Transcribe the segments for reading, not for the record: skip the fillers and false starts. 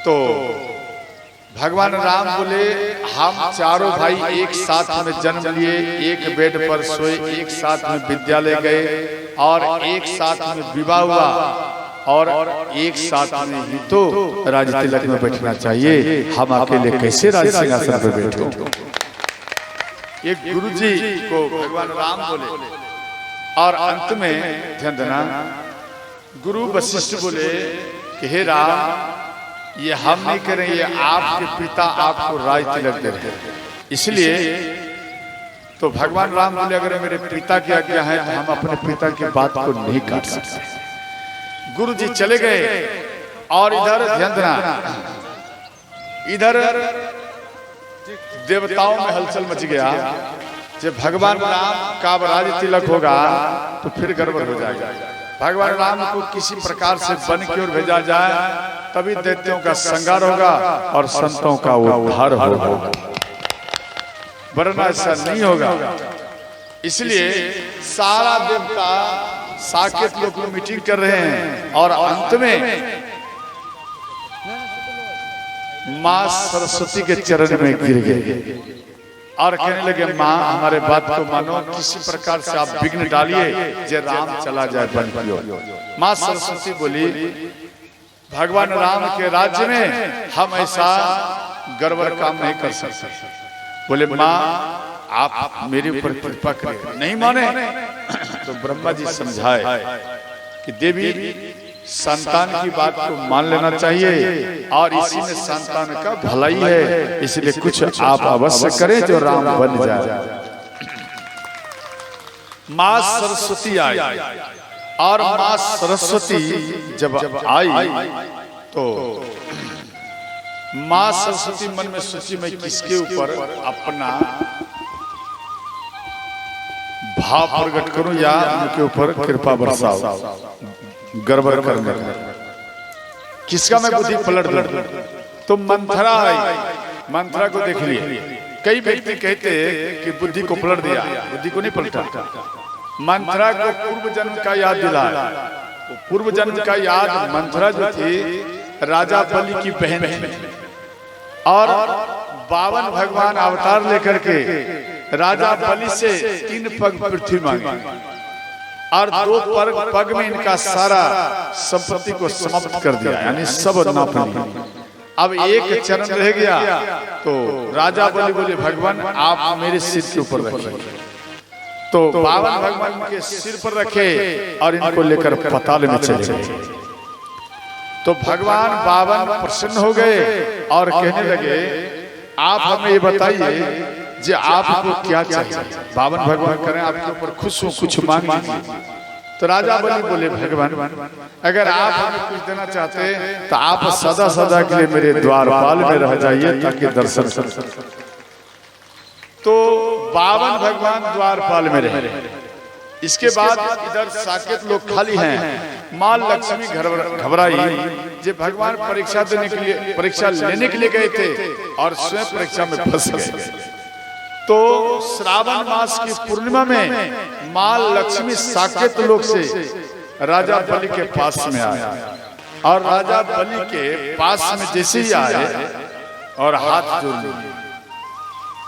तो भगवान राम बोले हम चारों भाई एक साथ में जन्म लिए, एक बेड पर सोए, एक साथ में विद्यालय गए और एक साथ में विवाह हुआ और एक साथ में ही तो राज तिलक में बैठना चाहिए। हम अकेले कैसे राज सिंहासन पर बैठे? एक गुरुजी को भगवान राम बोले और अंत में ध्यान देना गुरु वशिष्ठ बोले कि हे राम, ये हम नहीं करें, ये आपके पिता आपको राज तिलक दे रहे हैं। इसलिए तो भगवान राम बोले अगर मेरे पिता की आज्ञा है तो हम अपने पिता की बात को नहीं काट सकते। गुरु जी चले गए और इधर ध्यान देना, इधर देवताओं में हलचल मच गया। जब भगवान राम का राज तिलक होगा तो फिर गड़बड़ हो जाएगा। भगवान राम को किसी प्रकार से बन की ओर भेजा जाए तभी दैत्यों का संहार होगा और संतों का उद्धार होगा, वरना ऐसा नहीं होगा। इसलिए सारा देवता साकेत लोग में मीटिंग कर रहे हैं और अंत में मां सरस्वती के चरण में गिर गए और कहने लगे मां हमारे बात को मानो, किसी प्रकार से आप विघ्न डालिए जे राम चला जाए बन की ओर। मां सरस्वती बोली भगवान राम के राज्य में हम ऐसा गड़बड़ काम नहीं कर सकते। बोले मां आप मेरे ऊपर कृपा करें। नहीं माने तो ब्रह्मा जी समझाए कि देवी संतान की बात को मान लेना चाहिए और इसी में संतान का भलाई है, इसलिए कुछ आप अवश्य करें जो राम बन जाए। मां सरस्वती आई और मां सरस्वती जब आई तो मां सरस्वती मन में सोची मैं किसके ऊपर अपना भाव प्रकट करूं या उनके ऊपर कृपा बरसाऊं, गड़बड़ करने किसका मैं बुद्धि पलट दूं। तो मंथरा आई, मंथरा को देख लिए। कई व्यक्ति कहते हैं कि बुद्धि को पलट दिया, बुद्धि को नहीं पलटा। मंथरा को पूर्व जन्म का याद दिलाया। पूर्व जन्म का याद मंथरा जो थी राजा बलि की बहन थी और 52 भगवान अवतार लेकर के राजा बलि से 3 पग पृथ्वी मांगी और 2 पग में इनका सारा संपत्ति को समाप्त कर दिया, यानी सब नाप लिया। अब एक चरण रह गया तो राजा बलि बोले भगवान आप मेरे सिर के ऊपर रखिए। तो 52 भगवान के सिर पर रखे और इनको लेकर पाताल में चले गए। तो भगवान 52 प्रसन्न हो गए और कहने लगे आप हमें ये बताइए जे आपको क्या चाहिए। 52 भगवान करें आपके ऊपर खुश हो, कुछ मांगिए। तो राजा बलि बोले भगवान अगर आप हमें कुछ देना चाहते हैं तो आप सदा सदा के लिए मेरे द्वारपाल में रह जाइए ताकि दर्शन कर सकें। तो 52 भगवान द्वारपाल में रहे। इसके बाद इधर साकेत लोग खाली हैं। मां लक्ष्मी घबराई जे भगवान परीक्षा देने के लिए, परीक्षा लेने के लिए गए थे और स्वयं परीक्षा में फंस गए। तो श्रावण मास की पूर्णिमा में मां लक्ष्मी साकेत लोक से राजा बलि के पास में आए और राजा बलि के पास में जैसे ही आए और हाथ जोड़ लिए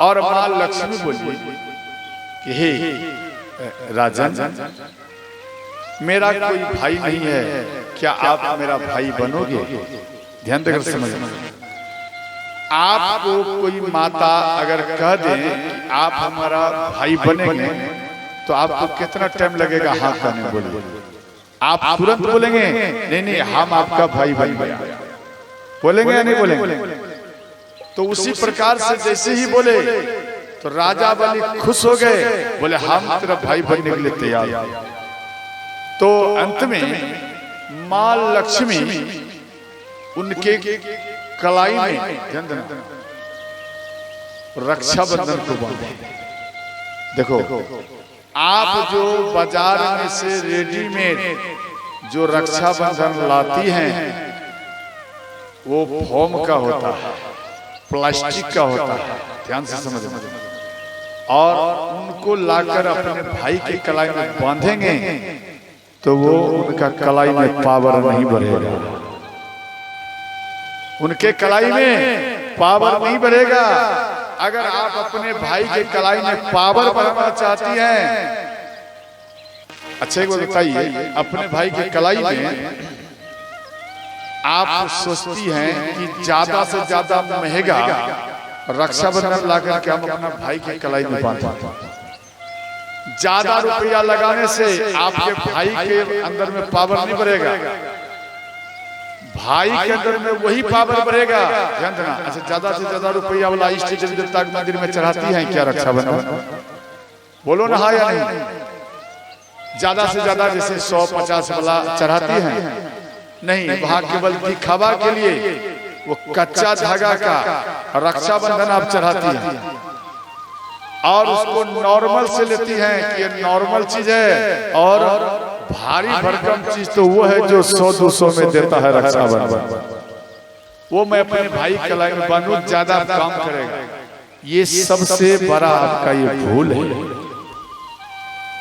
और मां लक्ष्मी बोली कि हे राजन मेरा कोई भाई नहीं है, क्या आप मेरा भाई बनोगे? ध्यान देकर समझना। आपको कोई माता अगर कह दे कि आप हमारा भाई बनेंगे तो आपको कितना टाइम लगेगा हाँ कहने बोले? आप तुरंत बोलेंगे नहीं नहीं हम आपका भाई बन गया, बोलेंगे या नहीं बोलेंगे? तो उसी प्रकार से जैसे ही बोले तो राजा बलि खुश हो गए, बोले हम तेरा भाई बनने के लिए तैयार हैं। तो अंत में मां लक्ष्मी उनके कलाई में रक्षाबंधन को बांधे। देखो आप जो बाजार में से रेडीमेड जो रक्षाबंधन लाती हैं वो फोम का होता है, प्लास्टिक का होता है, ध्यान से समझना। और उनको लाकर अपने भाई के कलाई में बांधेंगे तो वो उनका कलाई में पावर नहीं बढ़ेगा, उनके कलाई में पावर नहीं बढ़ेगा। अगर आप अपने भाई के कलाई में पावर बढ़ाना चाहती हैं, अच्छा एक बात बताइए, अपने भाई के कलाई में आप सोचती हैं कि ज्यादा से ज्यादा महंगा रक्षाबंधन लाकर के हम अपना भाई के कलाई में बांधते, ज्यादा रुपया लगाने से आपके भाई के अंदर में पावर नहीं बढ़ेगा, भाई के अंदर में वही पावर बढ़ेगा। ध्यान देना। अच्छा, ज्यादा से ज्यादा रुपया वाला इष्ट देवता के मंदिर में चढ़ाती हैं क्या रक्षाबंधन? बोलो ना हाँ या नहीं? ज्यादा से ज्यादा जैसे 100-50 वाला चढ़ाती हैं? नहीं, वहां केवल दिखावा के लिए वो कच्चा धागा का रक्षाबंधन आप चढ़ाती हैं और उसको नॉर्मल से लेती हैं कि ये नॉर्मल चीज है, और भारी भरकम चीज तो वो है जो 100-200 में देता है रक्षाबंधन। वो मैं अपने भाई कलाई में बांधूं, ज्यादा काम करेगा। ये सबसे बड़ा आपका ये भूल है।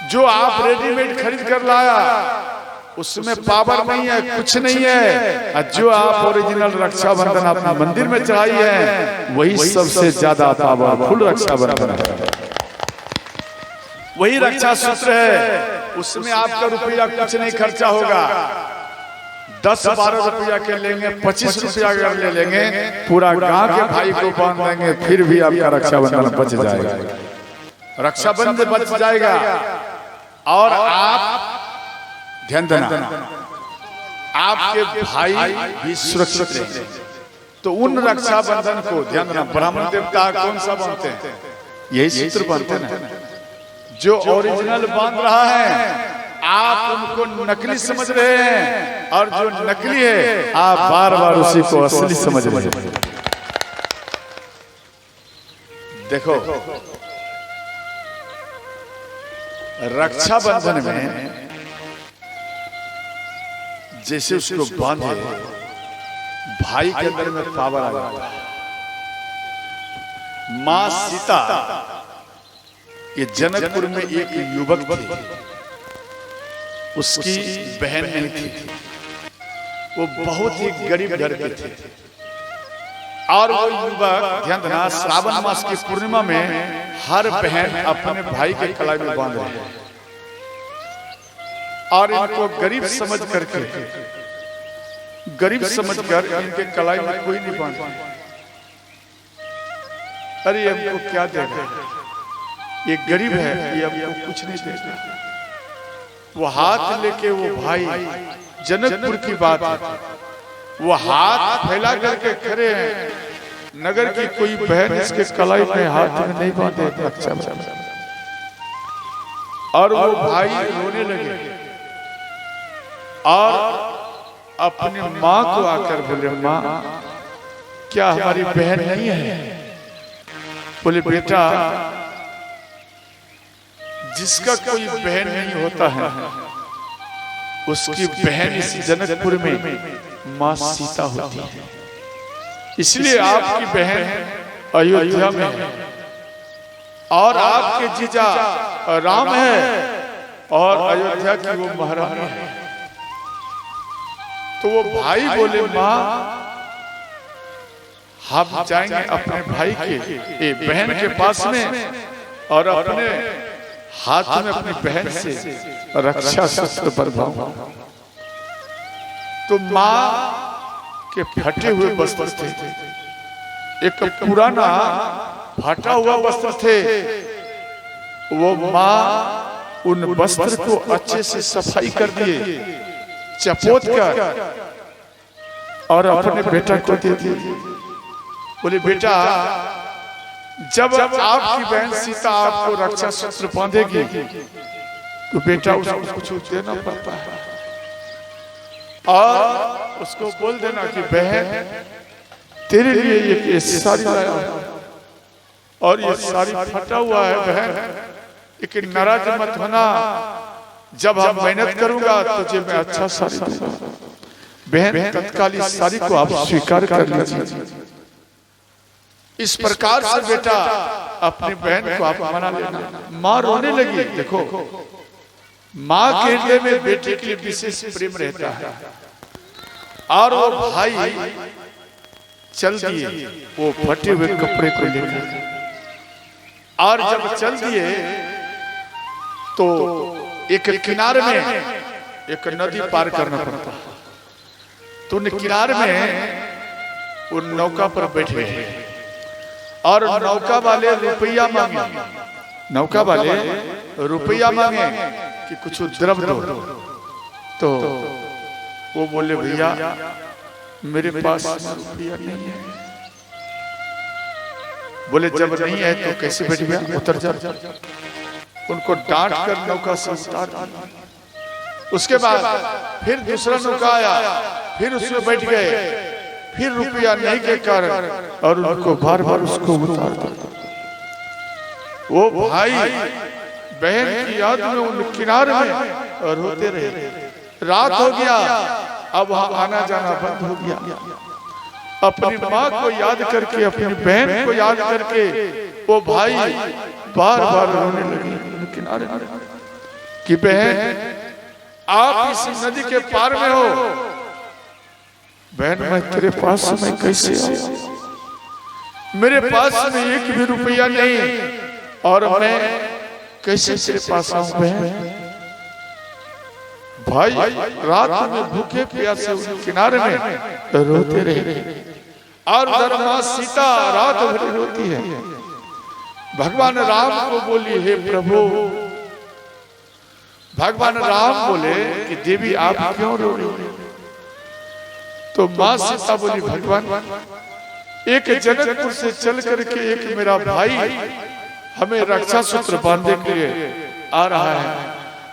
जो आप रेडीमेड खरीद कर लाया उसमें पावर नहीं है, कुछ नहीं है। जो आप ओरिजिनल रक्षाबंधन अपना मंदिर में चढ़ाई है वही सबसे ज्यादा पावरफुल रक्षाबंधन है, वही रक्षा सूत्र है। उसमें आपका रुपया कुछ नहीं खर्चा होगा। 10-12 रुपया के लेंगे, 25 रुपया अगर ले लेंगे, पूरा गांव के भाई को बांध देंगे, फिर भी आपका रक्षाबंधन बच जाएगा, रक्षाबंधन बच जाएगा। और आप ध्यान देना, आपके भाई भी सुरक्षित रहेंगे। तो उन रक्षाबंधन को ध्यान देना, ब्राह्मण देवता कौन सा बांधते हैं? यही सूत्र बांधते हैं। जो ओरिजिनल बांध रहा है आप उनको नकली समझ रहे हैं, और जो नकली है आप बार बार उसी को असली समझ रहे हैं। देखो, रक्षाबंधन में जैसे उसको बांधे, भाई के अंदर में पावर आ जाता है। मां सीता, ये जनकपुर में एक युवक थे, उसकी बहन नहीं थी, वो बहुत ही गरीब घर के थे। और वो युवक, ध्यान देना, श्रावण मास की पूर्णिमा में हर बहन अपने भाई के कलाई में बांध रही है, और इनको गरीब समझ करके, गरीब समझकर इनके कलाई में कोई नहीं बांधता। अरे हमको क्या देगा, ये गरीब है, ये हमको कुछ नहीं देगा। वो हाथ लेके, वो भाई, जनकपुर की बात है, वो हाथ फैला करके खड़े हैं, नगर की कोई बहन इसके कलाई में हाथ में नहीं बांधे। अच्छा, और वो भाई रोने लगे और अपनी माँ को आकर बोले, माँ क्या हमारी बहन नहीं है? बोले, बेटा जिसका कोई बहन नहीं होता है उसकी बहन इस जनकपुर में माँ सीता होती है। इसलिए आपकी बहन अयोध्या में है और आपके जीजा राम है और अयोध्या की वो महारानी है। तो वो भाई बोले, माँ हम जाएंगे अपने भाई के बहन के पास में और अपने हाथ में अपनी बहन से रक्षा सूत्र बंधवाऊं। तो माँ के फटे हुए वस्त्र थे, एक पुराना फटा हुआ वस्त्र थे। वो माँ उन वस्त्र को अच्छे से सफाई कर दिए, चपोत कर, और अपने बेटा को दे दिए। बोले, बेटा जब आपकी बहन सीता आपको रक्षा सूत्र बांधेगी तो बेटा उसको कुछ देना पड़ता है, और उसको बोल देना कि बहन तेरे लिए ये साड़ी लाया और ये साड़ी फटा हुआ है बहन, लेकिन नाराज मत होना, जब हम मेहनत करूंगा तुझे मैं अच्छा साड़ी दूंगा। बहन तत्काल इस साड़ी को आप स्वीकार कर लीजिए। इस प्रकार से बेटा अपनी बहन को आप मना लेना। माँ रोने लगी। देखो, माँ के हृदय में बेटे के लिए विशेष प्रेम रहता है, और वो भाई चल दिए वो फटे हुए कपड़े को लेकर। और जब चल दिए तो एक किनारे में एक नदी पार करना पड़ता, तो किनारे में वो नौका पर बैठे और नौका वाले रुपया मांगे, नौका वाले रुपया मांगे कि कुछ द्रव दो। तो वो बोले भैया मेरे पास रुपया नहीं है। बोले जब नहीं है तो कैसे बैठ गया, उतर जा। उनको डांट कर नौका से उतार दिया। उसके बाद फिर दूसरा नौका आया, फिर उसमें बैठ गए, फिर रुपया नहीं के कारण और उनको बार बार उसको उतार दिया। वो भाई बहन की याद में उन किनारे में रोते रहे। रात हो गया, अब वहां आना जाना बंद हो गया। अपनी माँ को याद करके, अपनी बहन को याद करके वो भाई बार बार रोने लगे किनारे कि बहन आप इस नदी के पार में हो, बहन मैं तेरे पास मैं कैसे आऊं, मेरे पास में एक भी रुपया नहीं और मैं कैसे तेरे पास आऊं बहन। भाई रात में भूखे प्यासे उस किनारे में रोते रहे और उधर मां सीता रात भर रोती है। भगवान राम को बोली हे प्रभु, भगवान राम बोले कि देवी आप क्यों रो रही हो? तो मां सीता बोली भगवान एक जनकपुर से चल करके एक मेरा भाई हमें रक्षा सूत्र बांधने के लिए आ रहा है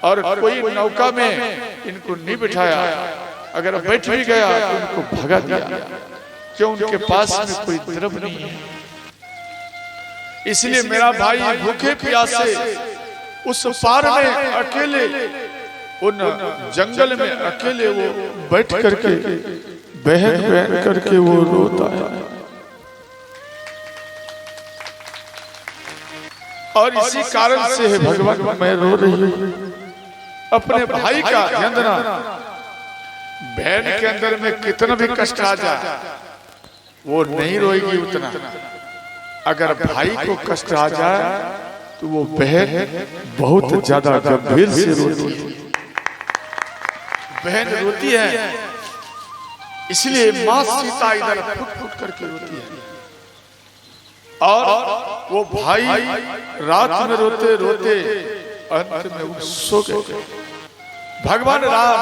और कोई नौका में इनको नहीं बिठाया, अगर बैठ भी गया तो उनको भगा दिया, क्यों उनके पास में कोई द्रव्य नहीं है। इसलिए मेरा भाई भूखे प्यासे उस पार में अकेले उन जंगल में अकेले वो बैठ करके बहन बहन करके वो रोता है। और इसी कारण से है भगवान मैं रो रही हूं अपने भाई का यंत्रणा। बहन के अंदर में कितना भी कष्ट आ जाए वो नहीं रोएगी उतना, अगर भाई को कष्ट आ जाए तो वो बहन बहुत ज्यादा गंभीर से रोती है। बहन रोती है, इसलिए मां सीता इधर फुट फुट करके रोती है और वो भाई रात में रोते रोते अंत में सो गए। भगवान राम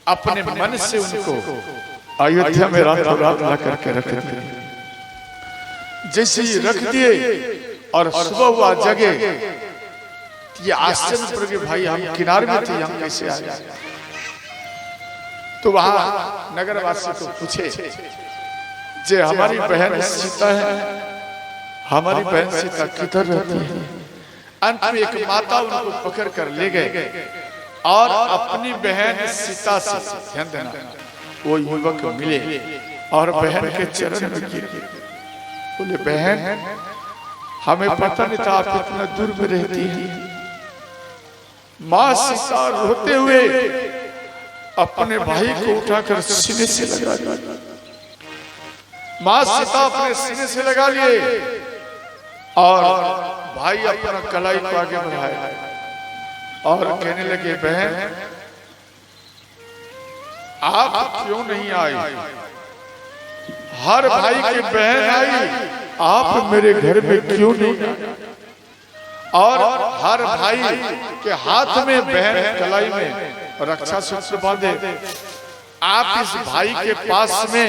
अपने मन से उनको अयोध्या में रातों रात ला करके रख दिए। जैसे ही रख दिए और सुबह हुआ जगे, ये आश्चर्य पर कि भाई हम किनारे में थे, हम कैसे आए? तो वहां नगरवासी को पूछे जे हमारी बहन सीता है, हमारी बहन सीता किधर रहती है? अंत में एक माता उनको पकड़ कर ले गए और अपनी बहन सीता से ध्यान देना वो युवक मिले और बहन के चरण में गिर गए। बोले बहन हमें पता नहीं था आप इतना दूर में रहती है। मां सीता रोते हुए अपने भाई को उठाकर सीने से लगा लिया। मां सीता अपने सीने से लगा लिए और भाई अपना कलाई को आगे बढ़ाया और कहने लगे बहन आप क्यों नहीं आई? हर भाई की बहन आई, आप मेरे घर में क्यों नहीं आई? और हर भाई के हाथ में बहन कलाई में रक्षा सूत्र बांधे, आप इस भाई के पास में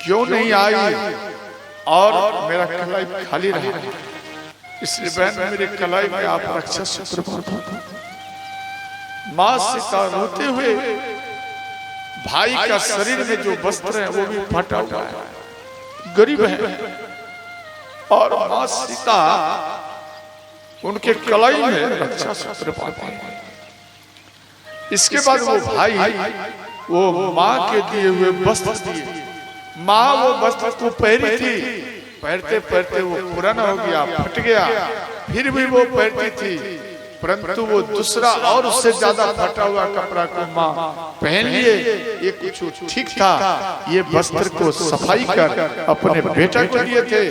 क्यों नहीं आई और मेरा कलाई खाली रहा? इसलिए बहन मेरे कलाई में आप रक्षा सूत्र बांधो। मां सीता रोते हुए भाई का शरीर में जो वस्त्र है वो भी फटा हुआ है, गरीब है, और मां सीता उनके कलाई में रक्षा सूत्र बांधे। इसके बाद वो भाई वो मां के दिए हुए वस्त्र दिए। मां वो वस्त्र को पहनी थी, पहनते पहनते वो पुराना हो गया, फट गया, फिर भी वो पहनती थी, परंतु वो दूसरा और उससे ज्यादा फटा हुआ कपड़ा को माँ पहन लिए। ये कुछ ठीक था, ये वस्त्र को सफाई कर अपने बेटा को दिए थे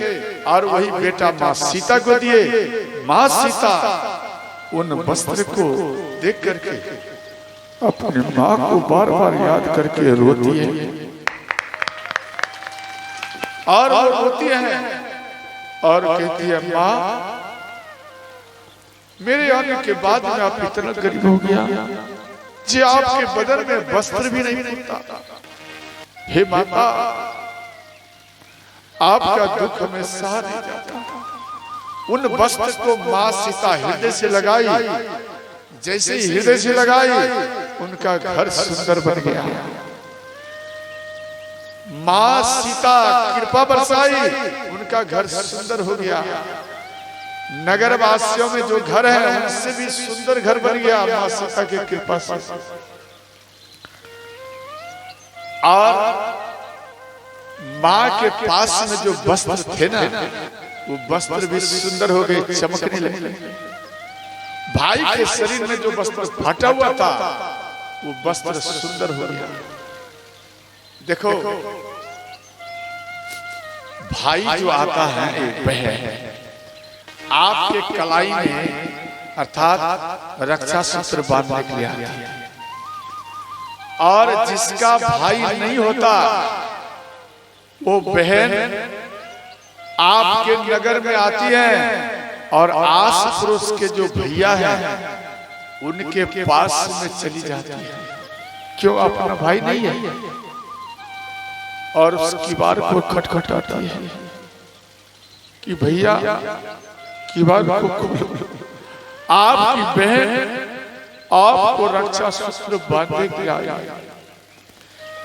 और वही बेटा माँ सीता को दिए। माँ सीता उन वस्त्र को देख करके अपनी माँ को बार बार याद करके रोती है और वो रोती है और कहती है, माँ मेरे आने के बाद में आप इतना गरीब हो गया जी, आपके बदन में वस्त्र भी नहीं मिलता। हे माता, आपका दुख हमें सहा नहीं जाता। उन वस्त्र को माँ सीता हृदय से लगाई। जैसे ही हृदय से लगाई, उनका घर सुंदर बन गया। माँ सीता कृपा बरसाई, उनका घर सुंदर हो गया। नगर वासियों में जो घर है उनसे भी सुंदर घर बन गया माँ सीता की कृपा से। और माँ के पास में जो वस्त्र थे ना, वो वस्त्र भी सुंदर हो गए, चमकने लगे। भाई के शरीर में जो वस्त्र फटा हुआ था, वो वस्त्र सुंदर हो गया। देखो, भाई जो आता है एक बहन आपके कलाई में अर्थात रक्षा सूत्र बांधने के लिए आती है, और जिसका भाई नहीं होता वो बहन आपके नगर में आती है और आस पड़ोस के जो भैया हैं उनके पास में चली जाती है। क्यों? अपना भाई नहीं है, और उसकी बार को खटखटाती है कि भैया की बात को आपकी बहन आपको रक्षा सूत्र बांधने के लिए आई,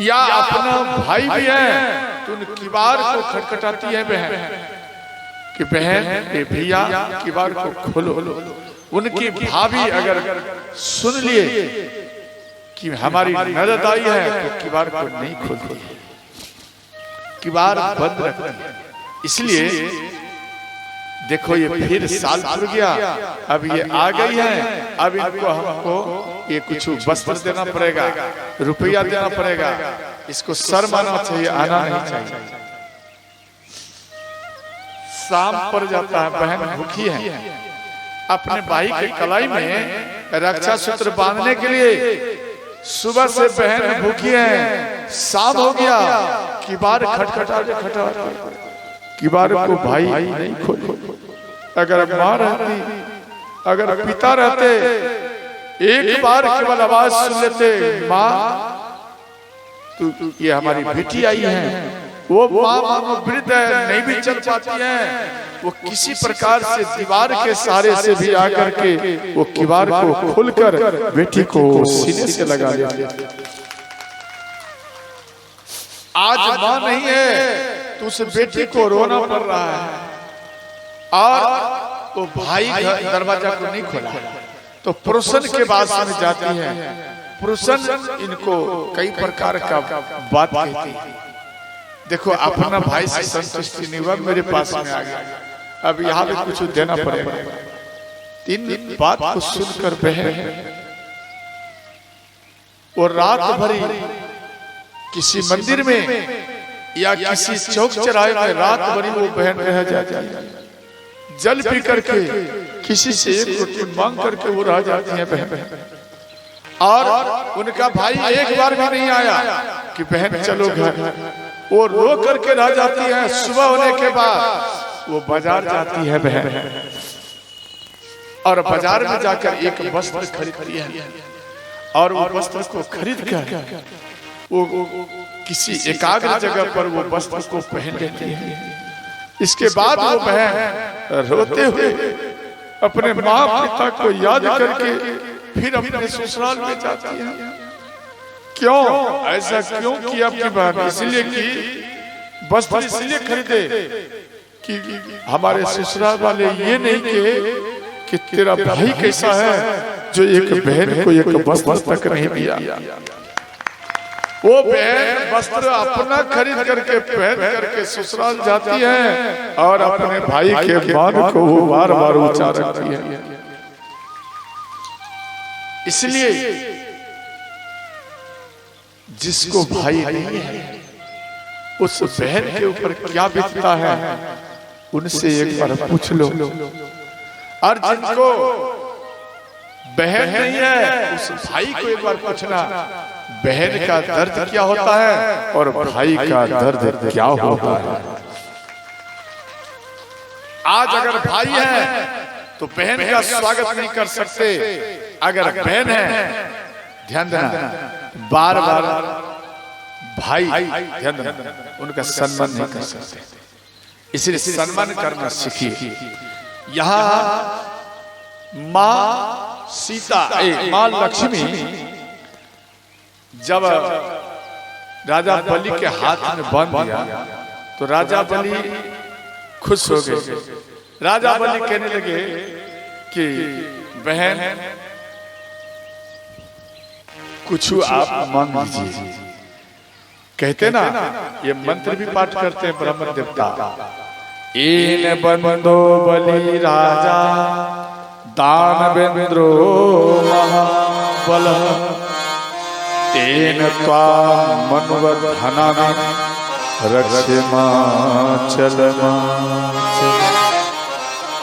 या अपना भाई भी है तो उनकी बार को खटखटाती है बहन कि बहन ये भैया की बार को खोलो। उनकी भाभी अगर सुन लिए कि हमारी ननद आई है तो किबार को नहीं खोलती, किबार बंद रखती है। इसलिए देखो, ये फिर साल भर गया, अब ये आ गई है, अब इनको हमको ये कुछ वस्त्र देना पड़ेगा, रुपया देना पड़ेगा। इसको शर्म आना चाहिए, आना नहीं चाहिए। शाम पर जाता है, बहन भूखी है, अपने भाई के कलाई में रक्षा सूत्र बांधने के लिए सुबह से बहन भूखी है। शाम हो गया, किबार खटखटा किबार को भाई नहीं खोले। अगर माँ रहती, अगर पिता रहते, एक बार केवल आवाज सुन लेते, माँ तू ये हमारी बेटी आई है। वो माँ वृद्ध है, नहीं भी चल पाती है, वो किसी प्रकार से दीवार के सहारे से भी आकर के वो किबार को खोलकर बेटी को सीने से लगा लेती। आज माँ नहीं है तो उस बेटी को रोना पड़ रहा है, और वो भाई दरवाजा को नहीं खोला तो पुरुषन के पास में जाती है। पुरुषन इनको कई प्रकार का बात कहती है। देखो, अपना भाई से संतुष्टि नहीं हुआ, मेरे पास में आ गया, अब यहाँ भी कुछ देना पड़ेगा। तीन बात को सुनकर बहन और रात भरी किसी मंदिर में या किसी चौक चौराहे में रात भरी वो बहन रह जाती है। जल पी करके किसी से एक रोटी मांग करके वो रह जाती है बहन, और उनका भाई एक बार भी नहीं आया कि बहन चलो घर। वो रो करके रह जाती है। सुबह होने के बाद वो बाजार जाती है बहन, और बाजार में जाकर एक वस्त्र खरीदती है, और वो वस्त्र को खरीद कर वो किसी एकाग्र जगह पर वो वस्त्र को पहन लेती है। इसके बाद वो बहन रोते हुए अपने माँ पिता को याद करके फिर अपने ससुराल में जाती है। क्यों ऐसा क्यों किया अपनी बहन? इसलिए कि वस्त्र इसलिए खरीदे कि हमारे ससुराल वाले ये नहीं कहे कि तेरा भाई कैसा है जो एक बहन को एक वस्त्र तक नहीं दिया। वो बहन वस्त्र अपना खरीद करके पहन करके ससुराल जाती है, और अपने भाई के मान को वो बार बार ऊंचा रखती है। इसलिए जिसको भाई नहीं है उस बहन के ऊपर क्या बीतता है उनसे एक बार पूछ लो। और जिनको बहन नहीं है उस भाई को एक बार पूछना बहन का दर्द क्या होता है और भाई का दर्द क्या होता है। आज अगर भाई है तो बहन का स्वागत नहीं कर सकते, अगर बहन है ध्यान देना बार बार भाई ध्यान देना उनका सम्मान नहीं कर सकते, इसलिए सम्मान करना सीखिए। यहाँ माँ सीता माँ लक्ष्मी जब राजा बलि के हाथ में बांध दिया तो राजा बलि खुश हो गए। राजा बलि कहने लगे कि बहन कुछ आप मांग लीजिए। कहते ना ये मंत्र भी पाठ करते हैं ब्राह्मण देवता, इन बंदो बलि राजा दानवेंद्रो महाबल तेन त्वां मनुवर्धनानि रक्षमाचल।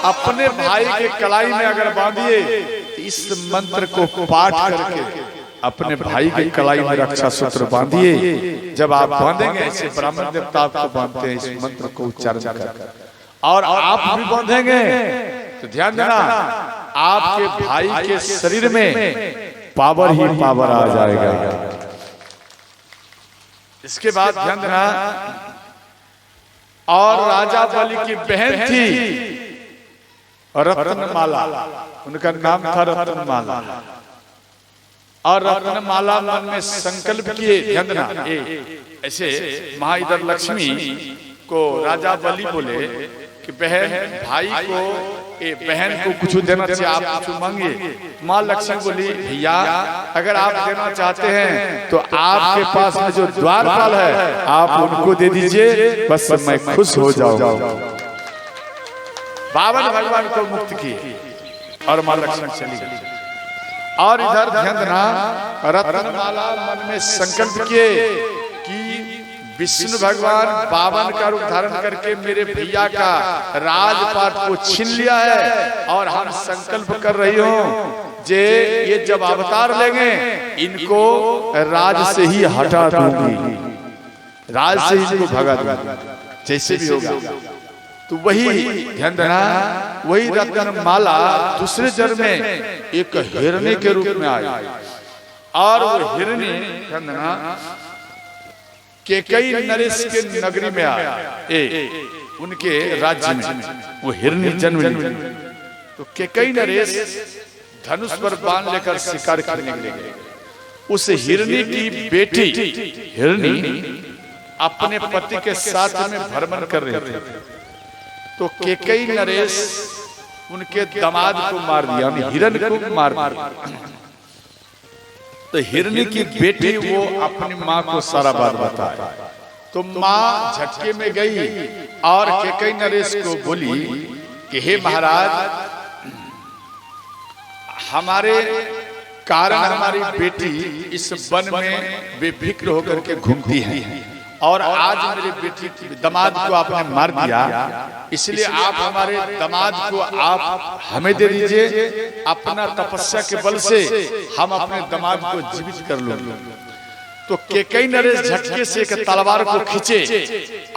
अपने भाई के कलाई में अगर बांधिए इस मंत्र को पाठ करके अपने भाई के कलाई में रक्षा सूत्र बांधिए। जब आप बांधेंगे ऐसे ब्राह्मण देवता आपको बांधते हैं इस मंत्र को उच्चारण कर, और आप भी बांधेंगे तो ध्यान देना आपके भाई के शरीर में पावर ही पावर आ जाएगा। इसके बाद ध्यान देना और राजा बलि की बहन थी रत्नमाला, उनका नाम था रत्नमाला। और रत्नमाला मन में संकल्प किए, ध्यान देना ऐसे माँ इधर लक्ष्मी को राजा बलि बोले कि बहन भाई को बहन को कुछ देना चाहिए, आप कुछ मांगिए। माँ लक्ष्मी बोली भैया अगर आप देना चाहते हैं तो आपके पास में जो द्वारपाल है आप उनको दे दीजिए, बस मैं खुश हो जाऊंगा। बावन भगवान को मुक्त किए और माँ लक्ष्मी चली गई। और इधर ध्यान देना रत्नमाला मन में संकल्प किए कि विष्णु भगवान बावन का रूप धारण करके मेरे भैया का राजपाट को छीन लिया है और हम संकल्प कर रही हूँ जे ये जब अवतार लेंगे इनको राज से ही हटा दूंगी, राज से ही इनको भगा दूंगी जैसे भी होगा। तो वही ध्यान देना वही रत्नमाला दूसरे जन्म में एक हिरणी के रूप में आई और वो हिरणी ध्यान देना केकई नरेश के नगरी में आया, उनके राज्य में वो हिरणी जन्म ली। तो केकई नरेश धनुष पर बाण लेकर शिकार करने लगे। उस हिरणी की बेटी हिरणी अपने पति के साथ में भ्रमण कर रहे थे, तो केकई नरेश उनके दामाद को मार दिया, हिरण को मार दिया। तो हिरणी की बेटी वो अपनी माँ को सारा बात बताया। तो माँ झटके में गई और केकई नरेश को बोली कि हे महाराज हमारे कारण हमारी बेटी इस वन में बेफिक्र होकर के घूमती है और आज मेरी बेटी दामाद को आपने मार दिया, इसलिए आप हमारे दामाद को आप हमें दे दीजिए। अपना तपस्या के बल से हम अपने दामाद को जीवित कर लेंगे। तो केकई नरेश झटके से एक तलवार को खींचे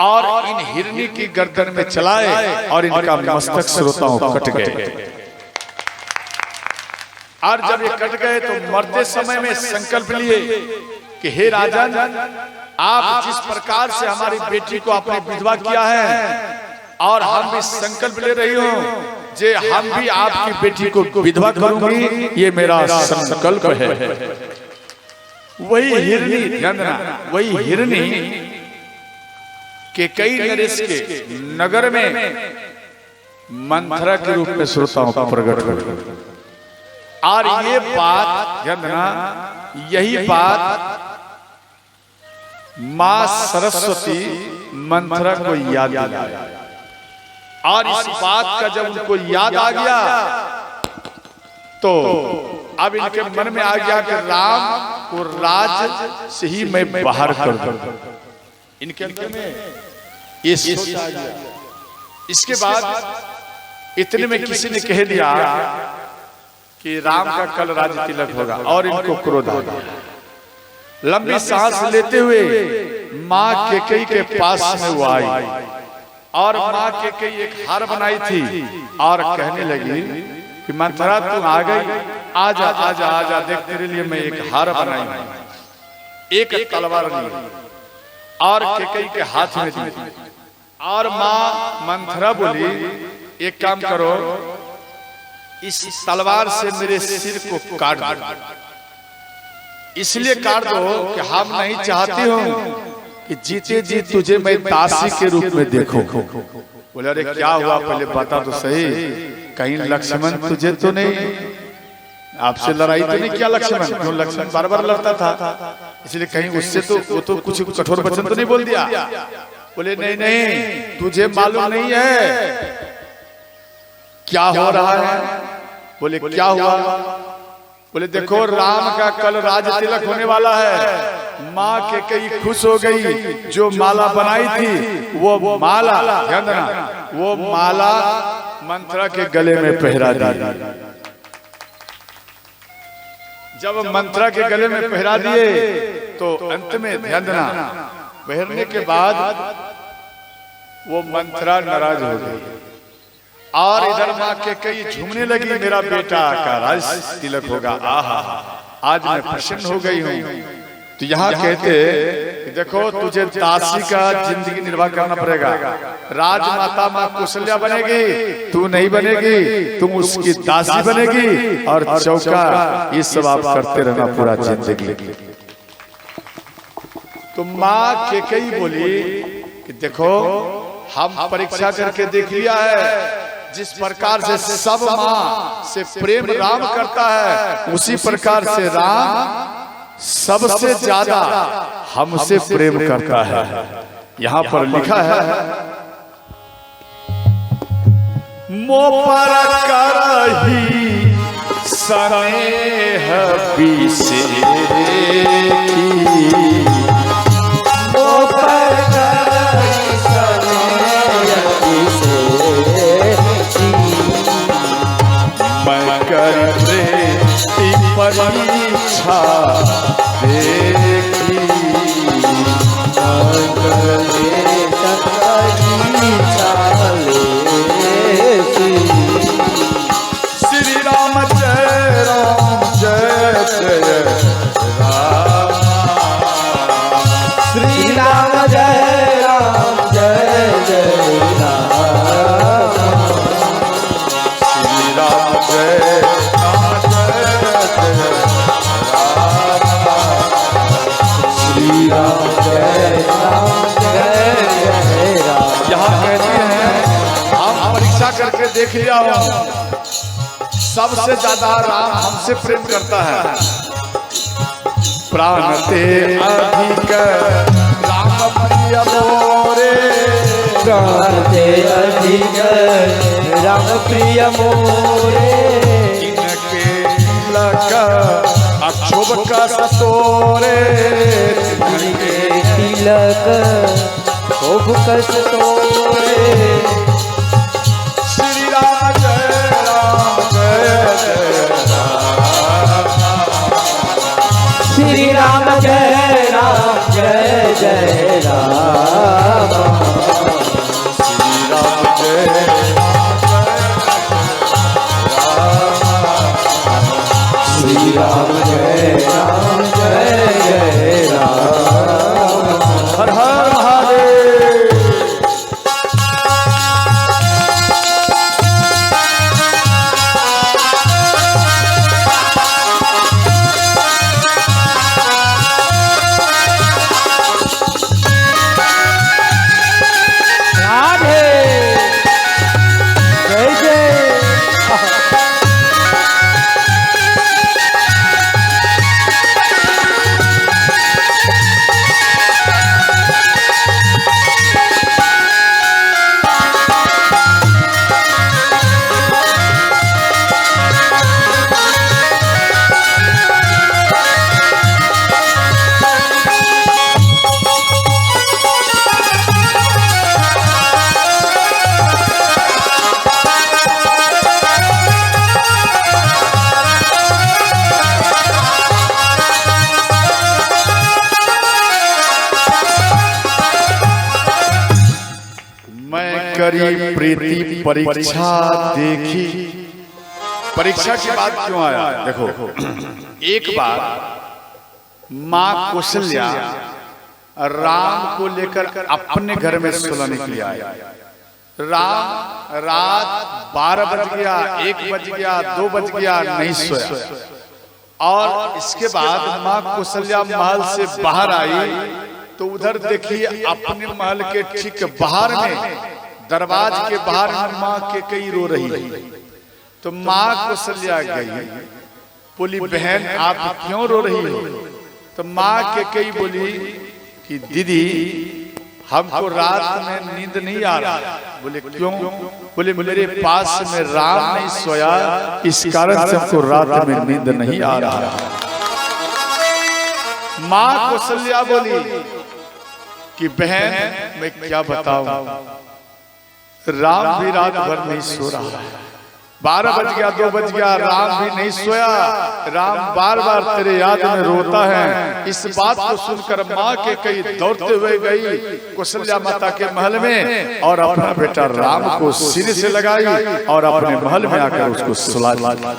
और इन हिरणी की गर्दन में चलाए और इनका मस्तक श्रोताओं कट गए। और जब ये कट गए तो मरते समय में संकल्प लिए कि हे राजन आप जिस प्रकार से हमारी बेटी को आपने विधवा किया है और हम भी संकल्प ले रही हूँ जे हम भी आपकी बेटी को विधवा करूंगी, ये मेरा संकल्प है। वही हिरणी ध्यान देना वही हिरणी केकई नरेश के नगर में मंथरा के रूप में श्रोताओं को प्रकट कर। और ये बात ध्यान देना यही बात माँ सरस्वती मंथरा को याद आ गया और इस बात का जब उनको याद आ गया तो अब इनके मन में आ गया कि राम को राज से ही मैं बाहर कर दूं। इनके अंदर में ये सोच आ गया। इसके बाद इतने में किसी ने कह दिया कि राम का कल राज तिलक होगा और इनको क्रोध आ गया। लंबी सांस लेते हुए माँ कैकेयी के पास में वो आई और माँ कैकेयी एक हार बनाई थी और कहने लगी कि मंथरा तू आ गई, आजा आजा आजा, देख तेरे लिए मैं एक हार बनाई हूं। एक तलवार ली और कैकेयी के हाथ में दी और माँ मंथरा बोली एक काम करो, इस तलवार से मेरे सिर को काट दो। इसलिए काट दो कि हम नहीं चाहती हूं कि जीते जी तुझे मैं दासी के रूप में देखूं। बोले अरे क्या हुआ, पहले बता तो सही, कहीं लक्ष्मण तुझे तो नहीं, आपसे लड़ाई तो नहीं किया लक्ष्मण? क्यों लक्ष्मण बार बार लड़ता था, इसलिए कहीं उससे तो वो तो कुछ कठोर वचन तो नहीं बोल दिया? बोले नहीं नहीं, तुझे मालूम नहीं है क्या हो रहा है। बोले क्या हुआ? बोले देखो राम का कल राज तिलक होने वाला है। माँ कैकेयी खुश हो गई, जो माला बनाई थी वो माला, ध्यान देना, वो माला मंथरा के गले में पहरा दी। जब मंथरा के गले में पहरा दिए तो अंत में ध्यान देना, पहरने के बाद वो मंथरा नाराज हो गई और इधर माँ कैकेयी झूमने लगी, मेरा बेटा का राज तिलक होगा, आहा आज मैं प्रसन्न हो गई हूँ। तो यहाँ कहते देखो तुझे दासी का जिंदगी निर्वाह करना पड़ेगा, राजमाता माँ कौशल्या बनेगी, तू नहीं बनेगी, तुम उसकी दासी बनेगी और चौका ये सब आप करते रहना पूरा जिंदगी। तो माँ कैकेयी बोली कि देखो हम परीक्षा करके देख लिया है, जिस प्रकार से सब माँ से प्रेम राम करता है उसी प्रकार से राम सबसे ज्यादा हमसे प्रेम करता है। यहाँ पर लिखा है मो पर करही स्नेह बिसे मो पर करही स्नेह मैं कर परीक्षा देखी श्री राम जय राम जय जय राम, श्री राम जय राम जय जय राम, श्री राम जय करके देख लिया हूं, सबसे ज्यादा राम हमसे प्रेम करता है। प्राण ते अधिक राम प्रिय मोरे, प्राण ते अधिक राम प्रिय मोरे, इनके तिलक अक्षोभ का सतोरे, इनके तिलक क्षोभ का सतोरे। श्री राम जय राम जय जय राम, श्री राम जय श्री राम जय राम जय जय राम। हर हर महादेव। करी प्रीति परीक्षा देखी। परीक्षा की बात क्यों आया? देखो, एक बार माँ कौशल्या राम को लेकर अपने घर में सुलाने के लिए आया। राम रात 12 बज गया, 1 बज गया, 2 बज गया, नहीं सोया। और इसके बाद माँ कौशल्या महल से बाहर आई तो उधर देखिए अपने महल के ठीक बाहर में, दरवाजे के बाहर में माँ कैकेयी रो रही है। तो माँ कौशल्या गई, बोली बहन आप क्यों रो रही हो? तो माँ कैकेयी बोली कि दीदी हमको रात में नींद नहीं आ रहा। बोले क्यों? बोले मेरे पास में राम नहीं सोया, इस कारण से हमको रात में नींद नहीं आ रहा। माँ कौशल्या बोली कि बहन मैं क्या बताऊं, राम भी रात भर नहीं सो रहा है। 12 बज गया, 2 बज गया, राम भी नहीं सोया। राम बार बार तेरे याद में रोता है। इस बात को सुनकर माँ कैकेयी दौड़ते हुए गई कौशल्या माता के महल में और अपना बेटा राम को सिर से लगाई और अपने महल में आकर उसको सुला दिया।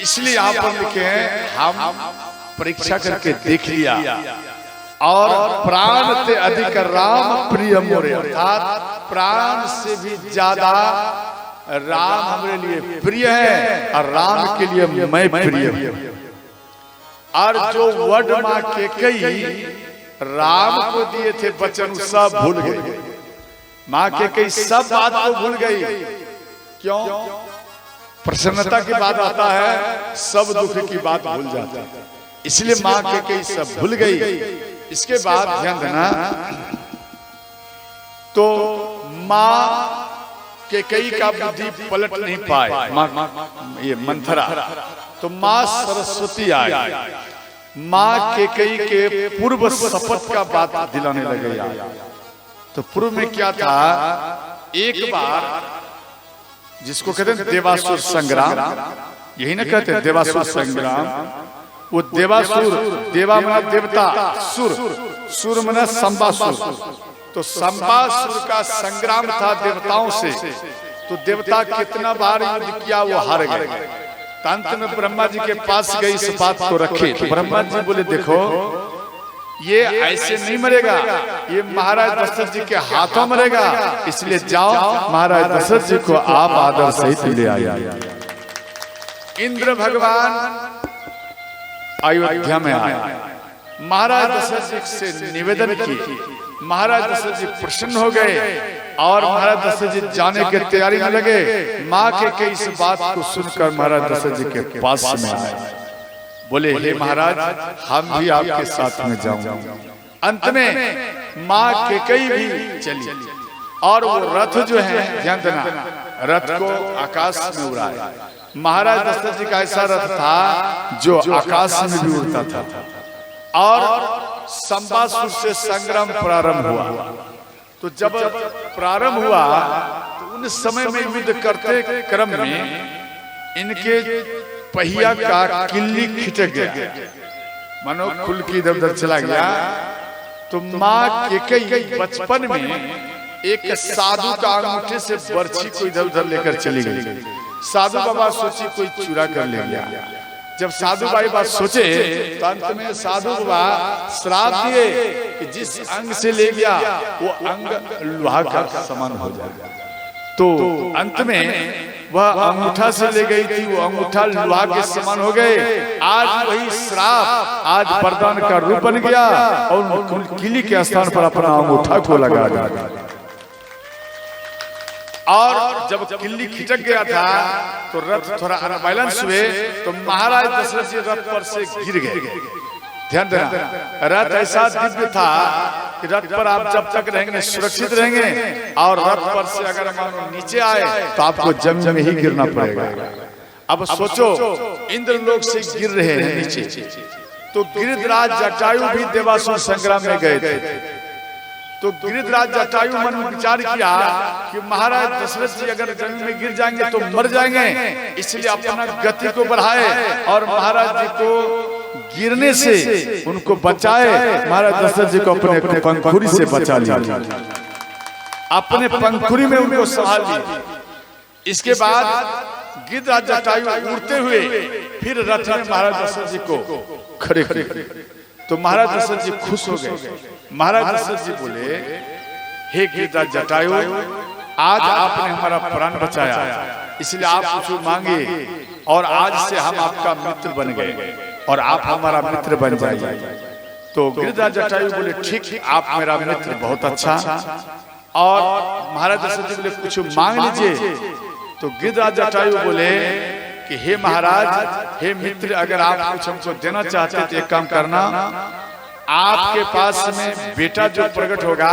इसलिए यहाँ पर लिखे हैं, हम परीक्षा करके देख लिया और प्राण से अधिक राम प्रिय मोरे, अर्थात प्राण से भी ज्यादा राम हमारे लिए प्रिय है और राम के लिए मैं प्रिय हूं। और जो वड माँ कैकेयी राम को दिए थे वचन सब भूल गई। माँ कैकेयी सब बात को भूल गई। क्यों? प्रसन्नता की बात आता है, सब दुख की बात भूल जाता है। इसलिए माँ कैकेयी सब भूल गई। इसके बाद ध्यान देना, तो माँ कैकेयी का बुद्धि पलट नहीं पाए, ये मंथरा। तो माँ सरस्वती आई, माँ कैकेयी के पूर्व शपथ का बात दिलाने लगे। तो पूर्व में क्या था, एक बार जिसको कहते हैं देवासुर संग्राम, यही ना कहते हैं देवासुर संग्राम। वो देवासुर, देवा मना देवता, सुर, सुर मना संबासुर। तो संबासुर का संग्राम था देवताओं से। तो देवता कितना बार युद्ध किया वो हार गए। अंत में ब्रह्मा जी के पास गई इस बात को रखे। तो ब्रह्मा जी बोले देखो ये ऐसे नहीं मरेगा, ये महाराज दशरथ जी के हाथों मरेगा। इसलिए जाओ महाराज दशरथ जी को आप आदर सहित ले आइए। इंद्र भगवान अयोध्या में आए, महाराज दशरथ जी से निवेदन की। महाराज दशरथ जी प्रसन्न हो गए और महाराज दशरथ जी जाने की तैयारी में लगे। माँ कैकेयी इस बात को सुनकर महाराज दशरथ जी के पास में आए, बोले हे महाराज हम भी आपके साथ में जाऊंगा। अंत में माँ कैकेयी भी चली और वो रथ जो है, ध्यान देना, रथ को आकाश में उड़ाया। महाराज दशरथ जी का ऐसा रथ था जो आकाश में भी उड़ता था। और संबासुर से संग्राम प्रारंभ हुआ। तो जब प्रारंभ हुआ तो उन समय में युद्ध करते क्रम में इनके पहिया का किल्ली खिटक गया, मानो खुल की इधर उधर चला गया। तो माँ कैकेयी बचपन में एक साधु का अंगूठे से बर्छी को इधर उधर लेकर चली गई। साधु बाबा सोची कोई चुरा कर ले गया। जब साधु भाई बात सोचे तो अंत में साधु बाबा श्राप दिए कि जिस अंग से ले गया वो अंग लोहा का समान हो जाएगा। तो अंत में वह अंगूठा से ले गई थी, वो अंगूठा लोहा के समान हो गए। आज वही श्राप आज वरदान का रूप बन गया और किली के स्थान पर अपना अंगूठा को लगा दिया। और जब किल्ली खिटक गया था तो रथ थोड़ा अनबैलेंस हुए तो महाराज दशरथ जी रथ पर से गिर गए। ध्यान देना, रथ ऐसा दिव्य था कि रथ पर आप जब तक रहेंगे सुरक्षित रहेंगे, और रथ पर से अगर मानो नीचे आए तो आपको जमीन में ही गिरना पड़ेगा। अब सोचो इंद्र लोक से गिर रहे हैं नीचे, तो गिरिधराज जटायु भी देवासुर संग्राम में गए थे। तो गिरिधराज जटायु मन में विचार किया कि महाराज दशरथ जी अगर जमीन में गिर जाएंगे तो मर जाएंगे, इसलिए अपना गति को बढ़ाए और महाराज जी को गिरने से उनको बचाए। महाराज दशरथ जी को अपने पंखुड़ी से बचा लिया। अपने पंखुड़ी में उनको संभाल ली। इसके बाद गिद्धराज जटायु उड़ते हुए फिर रथ में महाराज दशरथ जी को खड़े खड़े। तो महाराज दशरथ जी खुश हो गए। महाराज दशरथ जी बोले, हे गिद्धराज जटायु, आज आपने हमारा प्राण बचाया, इसलिए आप कुछ मांगे और आज से हम आपका मित्र बन गए और आप हमारा मित्र बन जाइए। तो गिद्धराज जटायु बोले, ठीक, आप मेरा मित्र, बहुत अच्छा। और महाराज दशरथ जी बोले, कुछ मांग लीजिए। तो गिद्धराज जटायु बोले कि हे महाराज, हे मित्र, अगर आप कुछ हमको देना चाहते तो एक काम करना, आपके पास में बेटा जो प्रकट होगा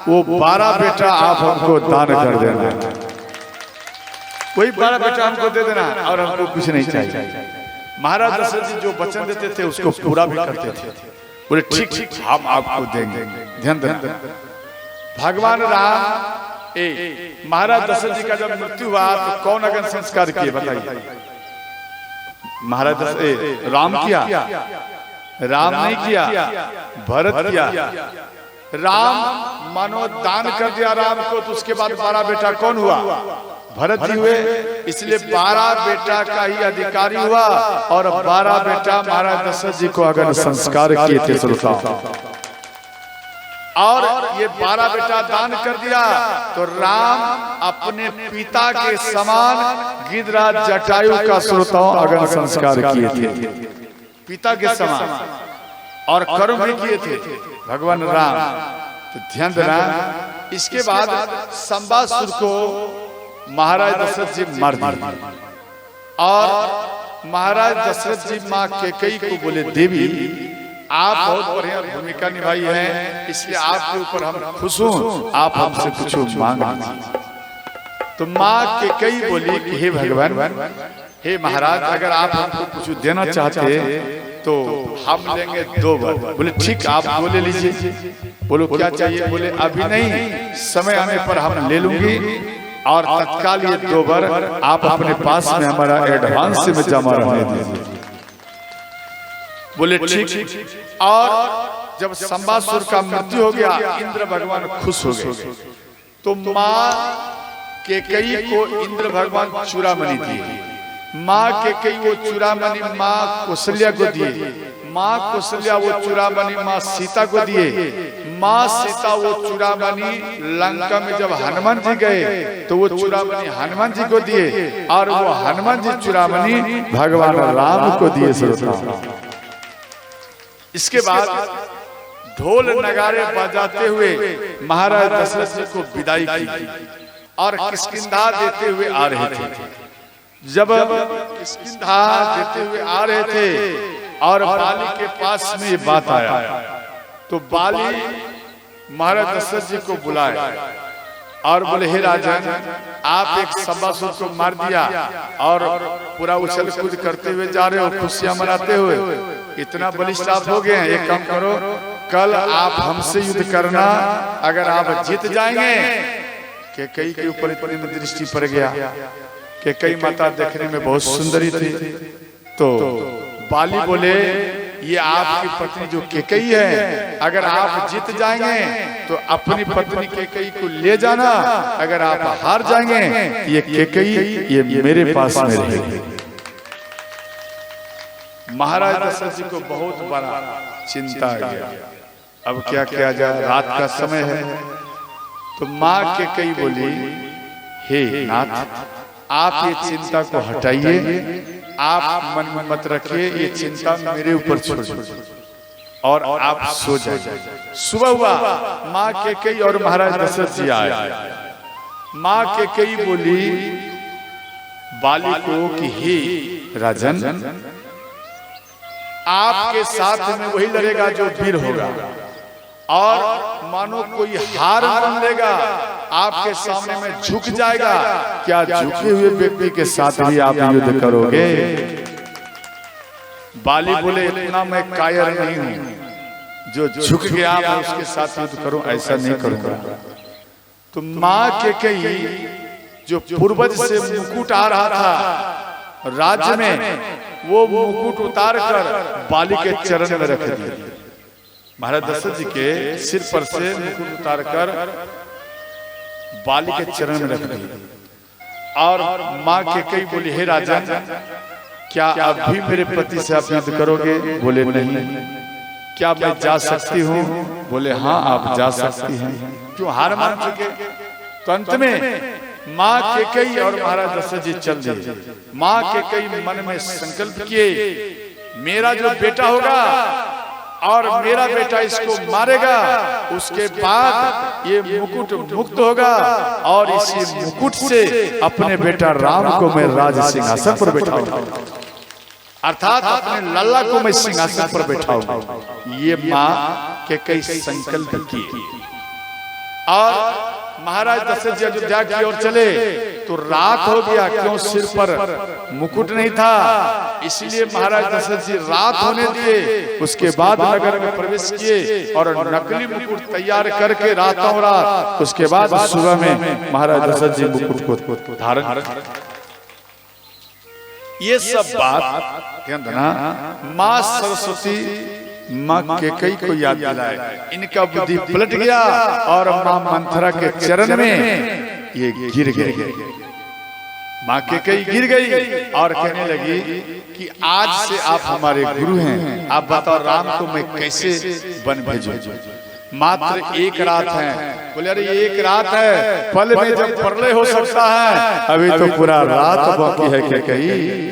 वो 12 बेटा आप हमको दान कर देना। वही 12 बेटा हमको दे देना और हमको कुछ नहीं चाहिए। महाराज दशरथ जी जो वचन देते थे उसको पूरा भी करते थे। बोले, ठीक, हम आपको देंगे। ध्यान देना, भगवान राम महाराज दशरथ जी का जब मृत्यु हुआ तो कौन अग्नि संस्कार किए बताइए? महाराज राम किया? राम नहीं किया, भरत किया। राम मानो दान कर दिया राम को, तो उसके बाद 12 बेटा कौन हुआ? भरत जी हुए। इसलिए 12 बेटा का ही अधिकारी हुआ और 12 बेटा महाराज दशरथ जी को अग्नि संस्कार किए थे। श्रोता, और ये 12 बेटा दान कर दिया तो राम अपने पिता के समान गिद्धराज जटायु का श्रोताओं अग्नि संस्कार किए थे, पिता के समान, और कर्म भी किए थे भगवान राम। तो ध्यान देना, इसके बाद संबासुर को महाराज दशरथ जी मार दिए और महाराज दशरथ जी माँ कैकेयी को बोले, देवी आप बहुत बढ़िया भूमिका निभाई है, इसलिए आपके ऊपर हम खुश हूँ, आप हमसे कुछ मांग लीजिए। तो माँ कैकेयी बोली कि हे भगवान, हे महाराज, अगर आप हमको कुछ देना चाहते तो हम लेंगे 2 वर। बोले, ठीक, आप वो ले लीजिए। बोलो, क्या चाहिए? बोले, अभी नहीं, समय आने पर हम ले लूंगी और तत्काल ये 2 वर आप अपने पास में हमारा एडवांस में जमा रहने दीजिए। बोले, ठीक। और जब संबासुर का मृत्यु हो गया, इंद्र भगवान खुश हो गए। तो माँ कैकेयी को इंद्र भगवान चूड़ामणि दिए। माँ कैकेयी वो चूड़ामणि माँ कौशल्या को दिए। माँ कौशल्या वो चूड़ामणि माँ सीता को दिए। माँ सीता वो चूड़ामणि लंका में जब हनुमान जी गए तो वो चूड़ामणि हनुमान जी को दिए और वो हनुमान जी चूड़ामणि भगवान राम को दिए। इसके बाद ढोल नगारे बजाते हुए महाराज दशरथ जी को विदाई की और किष्किंधा देते हुए आ रहे थे। जब किष्किंधा देते हुए आ रहे थे और बाली के पास में ये बात आया तो बाली महाराज दशरथ जी को बुलाए और बोले, हे राजन, आप एक संबासुर को मार दिया और पूरा उछल कूद करते हुए जा रहे हो, खुशियां मनाते हुए, इतना बलिष्ठ आप हो गए हैं। एक काम करो, कल आप हमसे युद्ध करना, अगर आप जीत जाएंगे। कैकेयी के ऊपर इतनी में दृष्टि पड़ गया। कैकेयी माता देखने में बहुत सुंदरी थी। तो बाली बोले, ये आपकी पत्नी जो कैकेयी है, अगर आप जीत जाएंगे तो अपनी पत्नी कैकेयी को ले जाना, अगर आप हार जाएंगे ये कैकेयी ये मेरे पास में रहेगी। महाराज दशरथ जी को बहुत बड़ा चिंता आ गया, अब क्या किया जाए, रात का समय है। तो माँ कैकेयी बोली, हे नाथ, आप ये चिंता को हटाइए, आप मन में मत रखिए, ये चिंता मेरे ऊपर छोड़ और आप सो जाइए। सुबह हुआ, माँ कैकेयी और महाराज दशरथ जी आए। माँ कैकेयी बोली बाली को कि हे राजन, आपके साथ में वही लड़ेगा जो वीर होगा, और मानो कोई हार मान लेगा, आपके सामने में झुक जाएगा। क्या झुके हुए व्यक्ति के साथ भी आप युद्ध करोगे? बाली बोले, इतना मैं कायर नहीं हूं जो झुक गया मैं उसके साथ युद्ध करूं, ऐसा नहीं करूंगा। तो माँ कैकेयी जो पूर्वज से मुकुट आ रहा था राज्य में, वो मुकुट उतार कर बाली के चरण में रख दिया। महाराज दशरथ जी के सिर पर से मुकुट उतार कर बाली के चरण में रख दी। और माँ कैकेयी बोली, हे राजन, क्या अब भी मेरे पति से आप युद्ध करोगे? बोले नहीं। क्या मैं जा सकती हूँ? बोले हाँ, आप जा सकती हैं। क्यों? हार मान चुके। तो अंत में माँ कैकेयी और महाराज दशरथ जी चल दिए। माँ कैकेयी मन में संकल्प किए, मेरा जो बेटा होगा और मेरा बेटा इसको मारेगा, उसके बाद ये मुकुट मुक्त होगा और इसी मुकुट से अपने बेटा राम को मैं राज सिंहासन पर बैठाऊंगा, अर्थात अपने लल्ला को मैं सिंहासन पर बैठाऊंगा। ये माँ कैकेयी संकल्प की। और महाराज दशरथ जी अयोध्या की ओर चले तो रात हो गया। क्यों? सिर पर मुकुट नहीं था, इसलिए महाराज दशरथ जी रात होने दिए। उसके बाद नगर में प्रवेश किए और नकली मुकुट तैयार करके रातों रात, उसके बाद सुबह में महाराज दशरथ जी मुकुट को धारण। ये सब बात ध्यान देना, माँ सरस्वती माँ कैकेयी को याद दिलाए। इनका बुद्धि पलट गया और माँ मंथरा के चरण में ये गिर गए। माँ कैकेयी गिर गई और कहने लगी कि आज से आप हमारे गुरु हैं, आप बताओ राम को मैं कैसे वन भेजूं? मात्र एक रात है। बोले अरे एक रात है, पल में जब प्रलय हो सकता है, अभी तो पूरा रात बाकी है कैकेयी।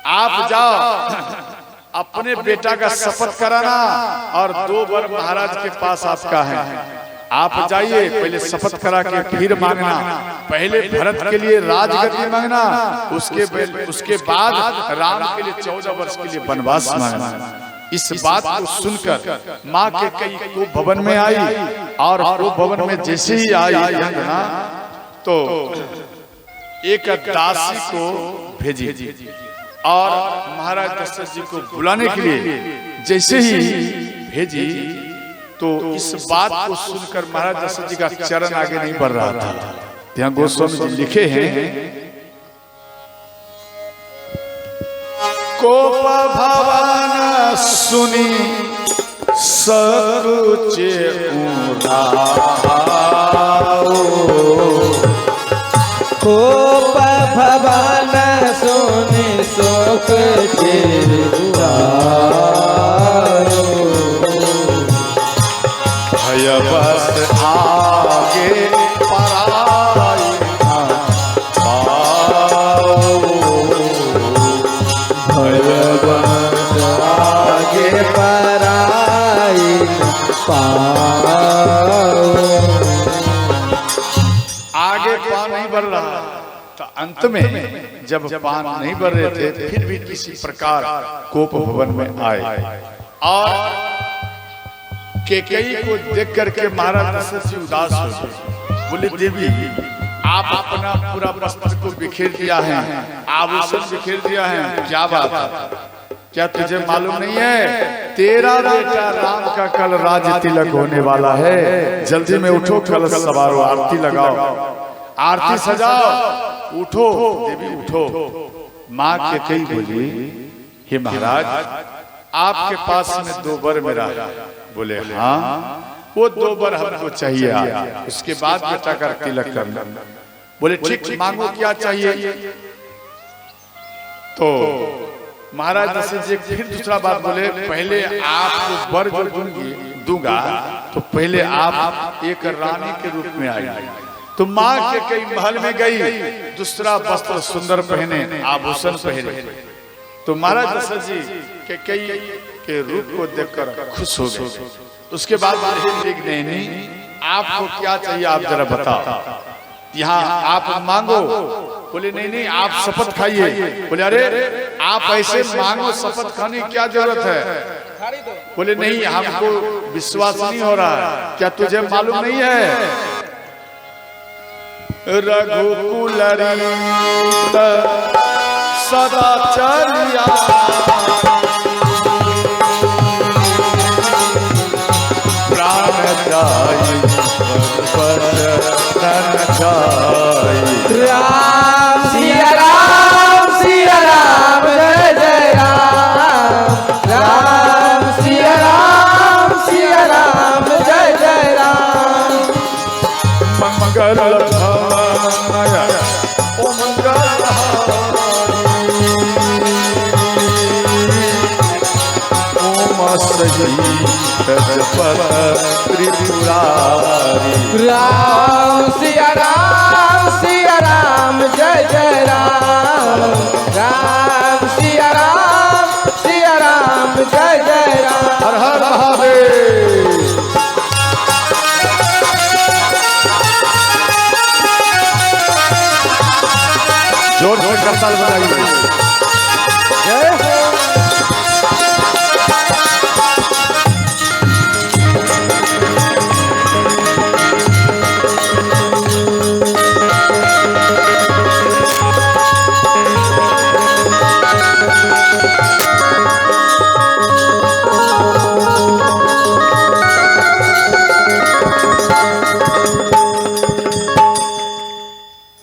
आप जाओ, अपने बेटा का शपथ कराना और 2 वर महाराज के पास आपका है। आप जाइए, पहले शपथ करा के फिर मांगना। पहले भरत के लिए राजगद्दी मांगना, उसके बाद राम के लिए 14 वर्ष के लिए वनवास मांगना। इस बात को सुनकर माँ कैकेयी को भवन में आई और वो भवन में जैसे ही आई तो एक दासी को भेजी और महाराज दशरथ जी को बुलाने के लिए जैसे ही भेजी तो इस बात को सुनकर महाराज दशरथ जी का चरण आगे नहीं बढ़ रहा था। यहाँ गोस्वामी जी लिखे हैं, कोप भवन सुनी सकुचे कोप भवन सुनी सकुचे भयवश आगे पराई भयवश आगे पराई आगे पान नहीं बढ़ रहा। तो अंत में जब पान नहीं बढ़ रहे थे, फिर भी किसी प्रकार कोप भवन में आए और कैकेयी को देख करके महाराज दशरथ जी उदास हो गए। बोले देवी, आप अपना पूरा वस्त्र को बिखेर दिया है, आभूषण बिखेर दिया है, क्या बात है? क्या तुझे मालूम नहीं है तेरा बेटा राम का कल राज तिलक होने वाला है? जल्दी में उठो, कलश सवारो, आरती लगाओ, आरती सजाओ, उठो देवी उठो। माँ कैकेयी बोली, हे महाराज आपके पास में 2 वर मेरा है। बोले हाँ, वो 2 वर हमको चाहिए, उसके बाद बेटा का तिलक करना। बोले ठीक, मांगो क्या चाहिए? तो महाराज दशरथ जी फिर दूसरा बात बोले, पहले आपको वर जो दूंगा तो पहले आप एक रानी के रूप में आइए। तो माँ कैकेयी महल में गई, दूसरा वस्त्र सुंदर पहने, आभूषण पहने। तो महाराज दशरथ जी कैकेयी के रूप को देखकर खुश हो गए। उसके बाद नहीं, आपको क्या चाहिए आप जरा बताओ, यहाँ आप मांगो। बोले नहीं, आप शपथ खाइए। बोले अरे आप ऐसे मांगो, शपथ खाने की क्या जरूरत है? बोले नहीं, हमको विश्वास नहीं हो रहा। क्या तुझे मालूम नहीं है रघुकुल रीत सदाचार्या प्राण जाई धन जाई। राम सिया राम जय जय राम, राम सिया राम जय जय राम। मंगल भवनय ओ त्रिपुरारी। राम सिया राम जय जय राम। राम सिया राम जय जय राम। हर हर महादेव। जोर जोर करताल बजाइए। जय हो।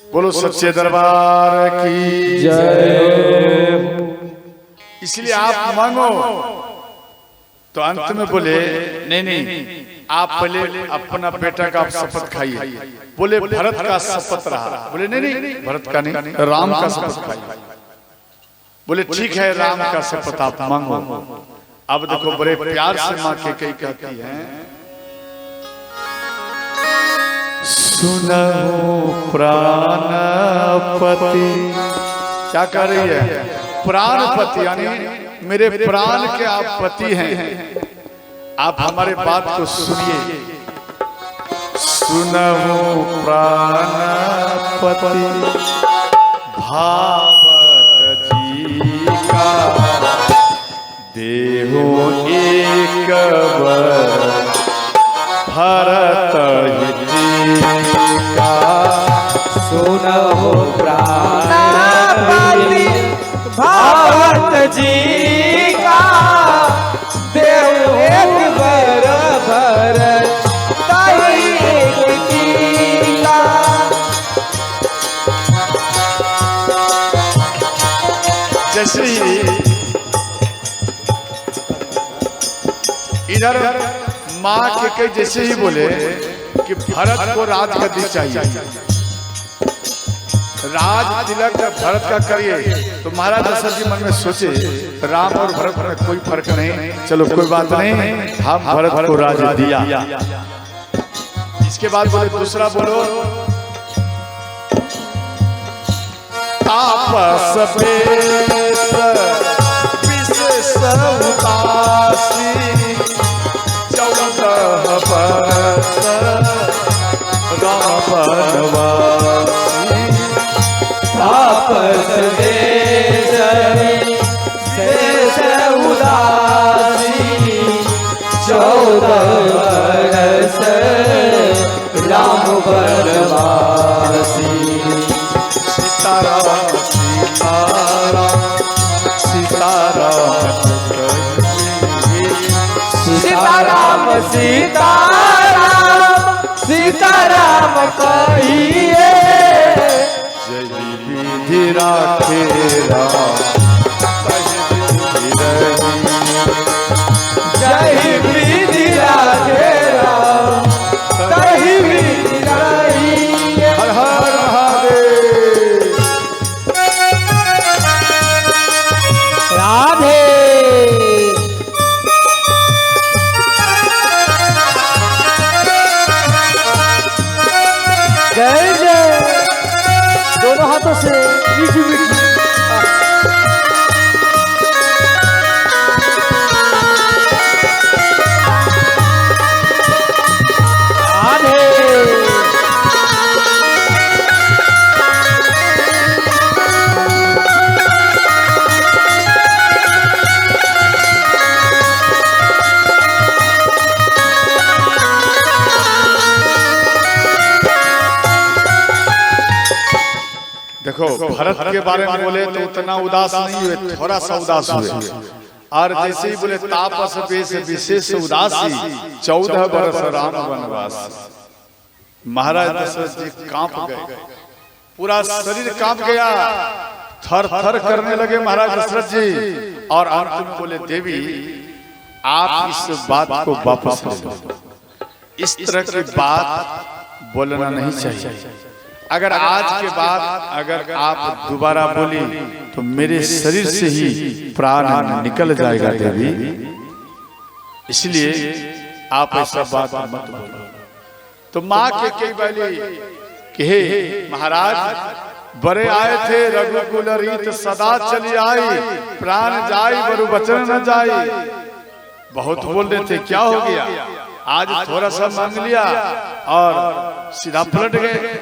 बोलो सच्चे दरबार की जय। इसलिए आप मांगो तो अंत में बोले नहीं आप पहले अपना बेटा का शपथ खाइए। बोले भरत का शपथ रहा। बोले नहीं भरत का नहीं, राम का शपथ खाइए। बोले ठीक है राम का शपथ आप मांगो। अब देखो बड़े प्यार से माँ के कई कहती हैं, सुनो प्राणपति। क्या कर रही है? प्राणपति यानी मेरे प्राण के आप पति हैं, आप हमारे बात को सुनिए। सुनो प्राणपति भावत जी का देहो एक बर भरत जी का। सुनो प्राणपति भावत जी का देव एक बर भरत जी का। जैसे ही इधर माँ के कई जैसे ही बोले कि भरत को राजगद्दी चाहिए, राज तिलक भरत का करिए, तो महाराज दशरथ जी मन में सोचे राम और भरत में कोई फर्क नहीं, चलो कोई बात नहीं, हम भरत को राज दिया। इसके बाद बोले दूसरा बोलो, तापस विशेष उदासी 14 बरस राम बनवासी। तापस शेष उदासी 14 बरस राम बनवासी। सीताराम सीताराम सीताराम सीताराम सीताराम सीताराम कहिए। जय विधि राखे राम जय विधि राखे राम कहीं विधि रहिए। हर हर महादेव। राधे जय जय। दोनों हाथों से मीठी मीठी देखो भरत के बारे में बोले तो उतना उदास नहीं हुए, थोड़ा सा उदास हुए। और जैसे ही बोले तापस वेश विशेष उदासी 14 बरस राम वनवास। महाराज दशरथ जी कांप गए, पूरा शरीर कांप गया, थर थर करने लगे महाराज दशरथ जी। और अंत में बोले देवी आप इस बात को वापस ले लो, इस तरह की बात बोलना नहीं चाहिए। अगर आज के बाद अगर आप दोबारा बोली तो मेरे शरीर से ही प्राण निकल जाएगा देवी, इसलिए आप ऐसा बात मत बोलो। तो माँ के कई बोली कि हे महाराज, बड़े आए थे रघुकुल रीत सदा चली आई, प्राण जाई बरु बचन न जाई। बहुत बोल रहे थे, क्या हो गया? आज थोड़ा सा मांग लिया और सीधा पलट गए।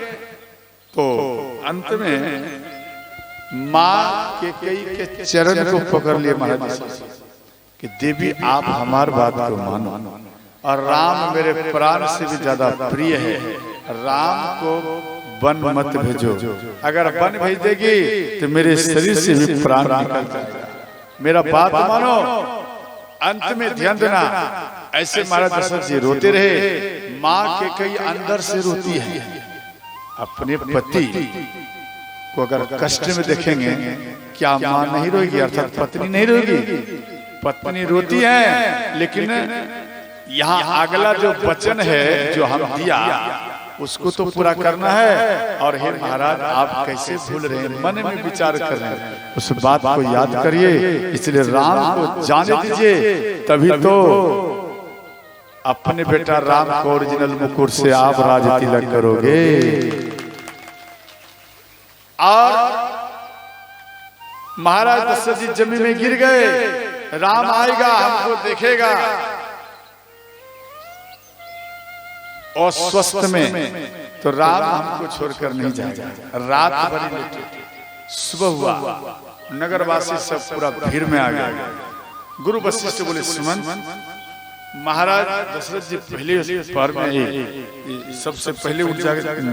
तो अंत में माँ के कई के चरण को पकड़ लिए महाराज कि देवी आप हमार बात को मानो, और राम मेरे प्राण से भी ज्यादा प्रिय है, राम को वन मत भेजो। अगर वन भेज देगी तो मेरे शरीर से भी प्राण निकल जाएगा, मेरा बात मानो। अंत में ध्यान देना, ऐसे महाराज दशरथ जी रोते रहे। माँ के कई अंदर से रोती है, अपने पति को अगर कष्ट में देखेंगे, क्या माँ नहीं रोएगी? अर्थात पत्नी नहीं रोएगी, पत्नी रोती है। लेकिन यहाँ अगला जो वचन है जो हम दिया उसको तो पूरा करना है। और हे महाराज, आप कैसे भूल रहे हैं? मन में विचार कर रहे हैं, उस बात को याद करिए। इसलिए राम को जाने दीजिए, तभी तो अपने बेटा राम को ओरिजिनल मुकुट से आप राज तिलक करोगे। और महाराज दशरथ जी जमीन में गिर गए। राम आएगा, हमको देखेगा। और स्वस्थ में तो राम हमको छोड़कर नहीं जाएगा। रात भर लेटे, सुबह हुआ, नगरवासी सब पूरा भीड़ में आ गया। गुरु वशिष्ठ बोले, सुमन, महाराज दशरथ जी पहले पर में सबसे पहले उठ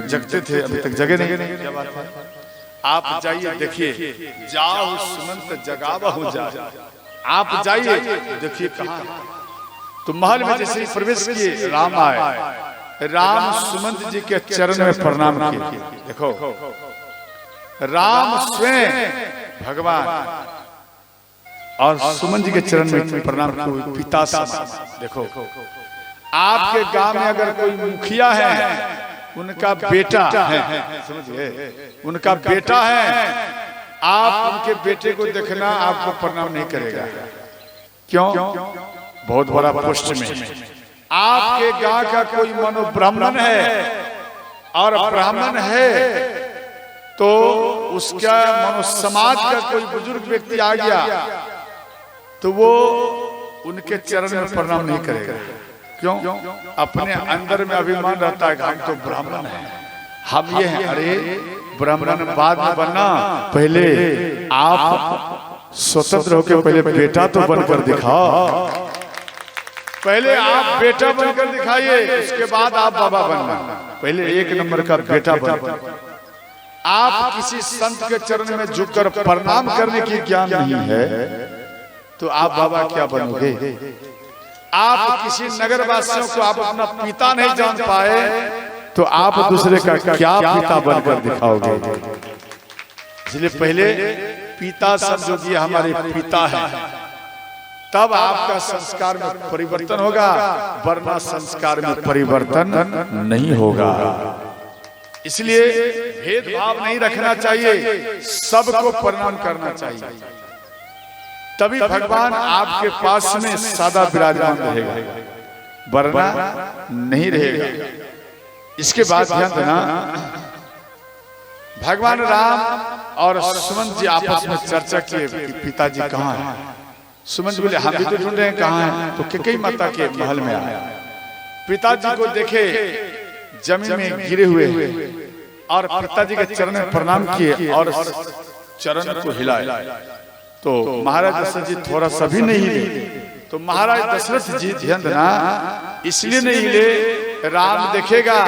जगते थे, अभी तक जगे नहीं। आप जाइए, देखिए, जाओ सुमंत जगावहु जा, आप जाइए देखिए कहाँ। तो महल में जैसे प्रवेश किए, राम आए। राम सुमंत जी के चरण में प्रणाम किए। देखो, राम स्वयं भगवान और सुमंत जी के चरण में प्रणाम किए, पिता समान। देखो, आपके गांव में अगर कोई मुखिया है, उनका बेटा है, समझिए, उनका बेटा है, आप उनके बेटे को देखना, आपको प्रणाम नहीं करेगा। क्यों? बहुत बड़ा पोस्ट में। आपके गांव का कोई मनो ब्राह्मण है और ब्राह्मण है, तो उसका मनो समाज का कोई बुजुर्ग व्यक्ति आ गया तो वो उनके चरण में प्रणाम नहीं करेगा। क्यों? अपने अंदर में अभिमान रहता है, हम तो ब्राह्मण हैं, हम ये हैं। अरे ब्राह्मण बाद में बनना, पहले आप स्वतंत्र होकर पहले बेटा तो बनकर दिखाओ। पहले आप बेटा बनकर दिखाइए, उसके बाद आप बाबा बनना। पहले एक नंबर का बेटा बनना। आप किसी संत के चरण में झुककर प्रणाम करने की ज्ञान नहीं है तो आप बाबा क्या बनोगे? आप किसी नगर वासियों को आप अपना पिता नहीं जान पाए तो आप दूसरे का क्या पिता बनकर दिखाओगे? इसलिए पहले पिता समझो कि हमारे पिता है, तब आपका संस्कार में परिवर्तन होगा, वरना संस्कार में परिवर्तन नहीं होगा। इसलिए भेदभाव नहीं रखना चाहिए, सबको प्रणाम करना चाहिए, तभी भगवान आपके पास में सदा विराजमान रहेगा, वरना नहीं रहेगा। इसके बाद ध्यान देना, भगवान राम और सुमंत जी आपस में चर्चा किए कि पिताजी कहाँ हैं। सुमंत बोले, हम भी तो ढूंढ रहे हैं कहाँ हैं। तो कैकेयी माता के महल में आया, पिताजी को देखे जमीन में गिरे हुए और पिताजी के चरण में प्रणाम किए और चरण को हिलाए। तो महाराज दशरथ जी थोड़ा सा भी नहीं हिले। तो महाराज दशरथ जी ध्यान देना, इसलिए नहीं हिले, राम देखेगा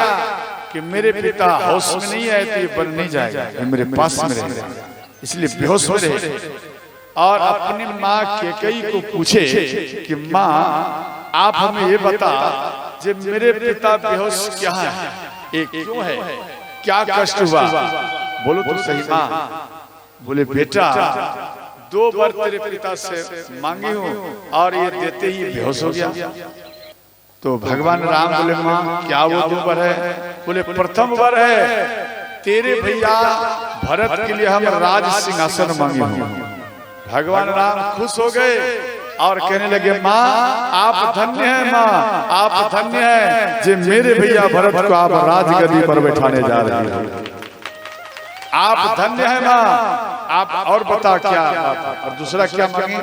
कि मेरे पिता होश में नहीं आए तो ये बन नहीं जाएगा, ये मेरे पास में रहेगा, इसलिए बेहोश में रहे। और अपनी माँ कैकेयी को पूछे कि माँ आप हमें ये बता, जब मेरे पिता बेहोश क्या है, एक क्यों है, क्या कष्ट हुआ, बोलो तो सही माँ। बोले बेटा 2 बार तेरे पिता से मांगी हूँ और ये देते ही बेहोश हो गया। तो भगवान राम बोले माँ क्या वो 2 वर है? बोले प्रथम वर है तेरे भैया भरत के लिए हम राज सिंहासन मांगे हूँ। भगवान राम खुश हो गए और कहने लगे माँ आप धन्य हैं, माँ आप धन्य हैं जे मेरे भैया भरत को आप राजगद्दी पर बैठाने जा रहे हैं। आप धन्य हैं माँ। आप और बता क्या और दूसरा क्या मांगे?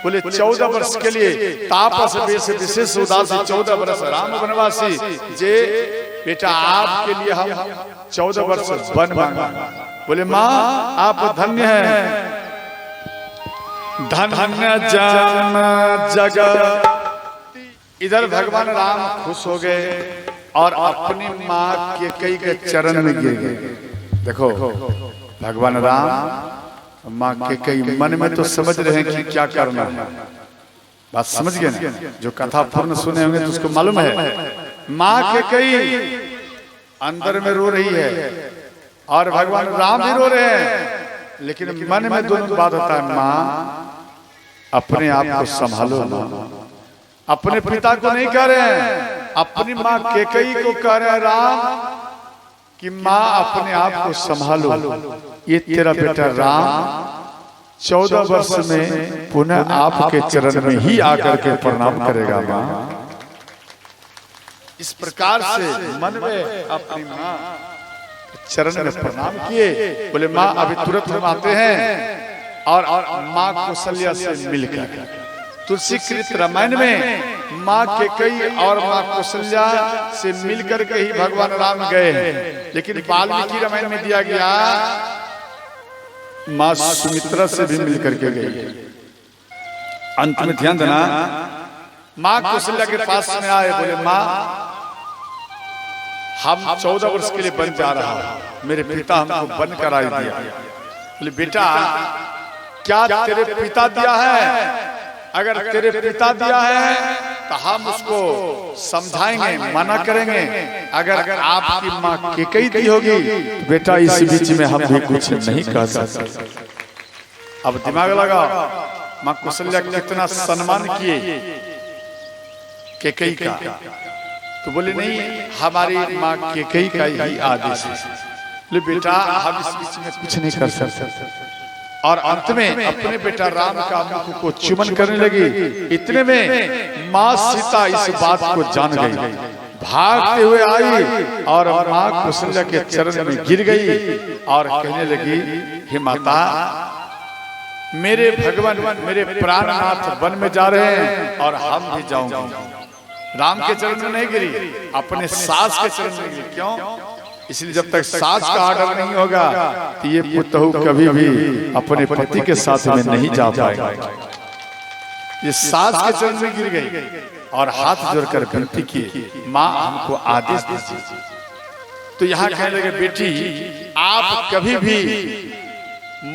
बोले 14 वर्ष के लिए तापस विशेष उदासी 14 वर्ष राम वनवासी जे बेटा आपके लिए हम 14 वर्ष वन मांगा। बोले माँ आप धन्य हैं, धन्य जन जगत। इधर भगवान राम खुश हो गए और अपनी माँ के कई के चरण में गिर गए। देखो भगवान राम माँ के कई मन में तो समझ रहे हैं कि क्या करना है। बात समझ गए ना? जो कथा पूर्ण सुने होंगे तो उसको मालूम है माँ के कई अंदर में रो रही है और भगवान राम भी रो रहे हैं, लेकिन मन में दोनों बात होता है माँ अपने आप को संभालो माँ। अपने पिता को नहीं कह रहे हैं, अपनी माँ केकई को कह रहे हैं राम कि माँ अपने आप को संभालो। ये तेरा बेटा राम 14 वर्ष में पुनः आपके चरण में ही आकर के प्रणाम करेगा माँ। इस प्रकार से मन में अपनी माँ चरण में प्रणाम किए। बोले माँ अभी तुरंत हम आते हैं और माँ कौशल्या से मिलकर। तुलसी कृत रामायण में माँ के कई और माँ कौशल्या से मिलकर के ही भगवान राम गए हैं, लेकिन वाल्मीकि रामायण में दिया गया माँ सुमित्रा से भी मिलकर के गई। अंत में ध्यान देना माँ कौशल्या के पास में आए। बोले माँ हम 14 वर्ष के लिए बन जा रहा हूं, मेरे पिता हमको बन कराई दिया। बोले बेटा क्या तेरे पिता दिया है? अगर तेरे पिता दिया है तो हम उसको समझाएंगे, मना करेंगे। अगर आपकी माँ केकई दी होगी तो बेटा इस बीच में हम भी कुछ नहीं कह सकते। अब दिमाग लगाओ, माँ कौशल्या कितना सम्मान किए केकई का। तो बोले नहीं हमारी माँ केकई का ही आदेश है। बेटा हम इस बीच में कुछ नहीं कर सकते। और अंत में अपने बेटा राम का मुख को चुमन करने लगी। इतने में माँ सीता इस बात को जान गई, भागते हुए आई और माँ कौशल्या के चरण में गिर गई और कहने लगी हे माता मेरे भगवान मेरे प्राणनाथ वन में जा रहे हैं और हम भी जाऊंगे। राम के चरण में नहीं गिरी, अपने सास के चरण में गिरी। क्यों? इसलिए जब तक सास का आर्डर नहीं होगा तो ये पुतहु कभी भी अपने पति के साथ में नहीं जा पाएगा। ये सास के चरण में गिर गई और हाथ जोड़कर विनती की माँ हमको आदेश दीजिए। तो यहाँ कहने लगे बेटी आप कभी भी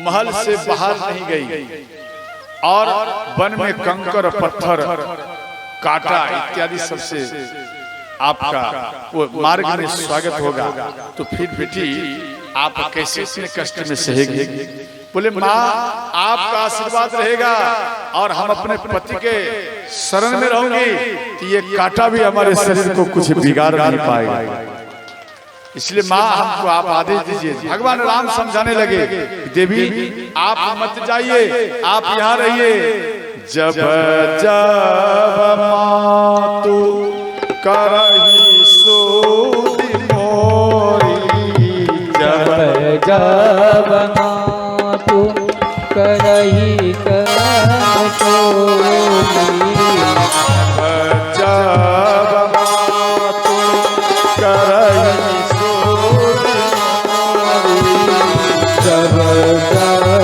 महल से बाहर नहीं गई और वन में कंकर पत्थर काटा इत्यादि सबसे आपका वो मार्ग में स्वागत होगा, तो फिर बेटी आप कैसे इतने कष्ट में सहेगी? बोले माँ आपका आशीर्वाद रहेगा और हम अपने पति के शरण में रहूंगी तो ये कांटा भी हमारे शरीर को कुछ बिगाड़ नहीं पाएगा। इसलिए माँ हमको आप आदेश दीजिए। भगवान राम समझाने लगे देवी आप मत जाइए, आप यहाँ रहिए। जब जब मातु करही सूदि मोरी, जब जब मातु करही कर चोरी, जब मातु करही सूदि मोरी, जब जब मातु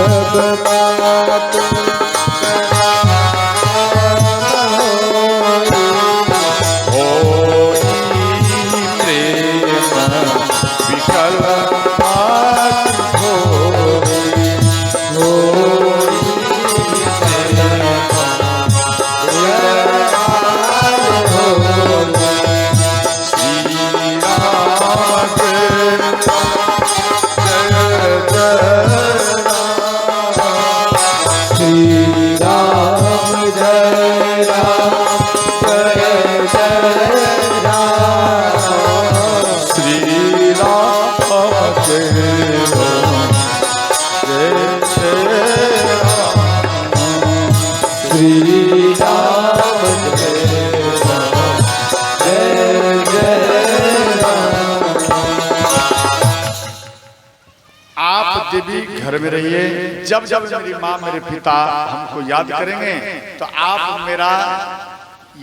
जय राम जय जय देवी घर में रहिए। जब जब मेरी माँ मेरे पिता हमको याद करेंगे तो आप मेरा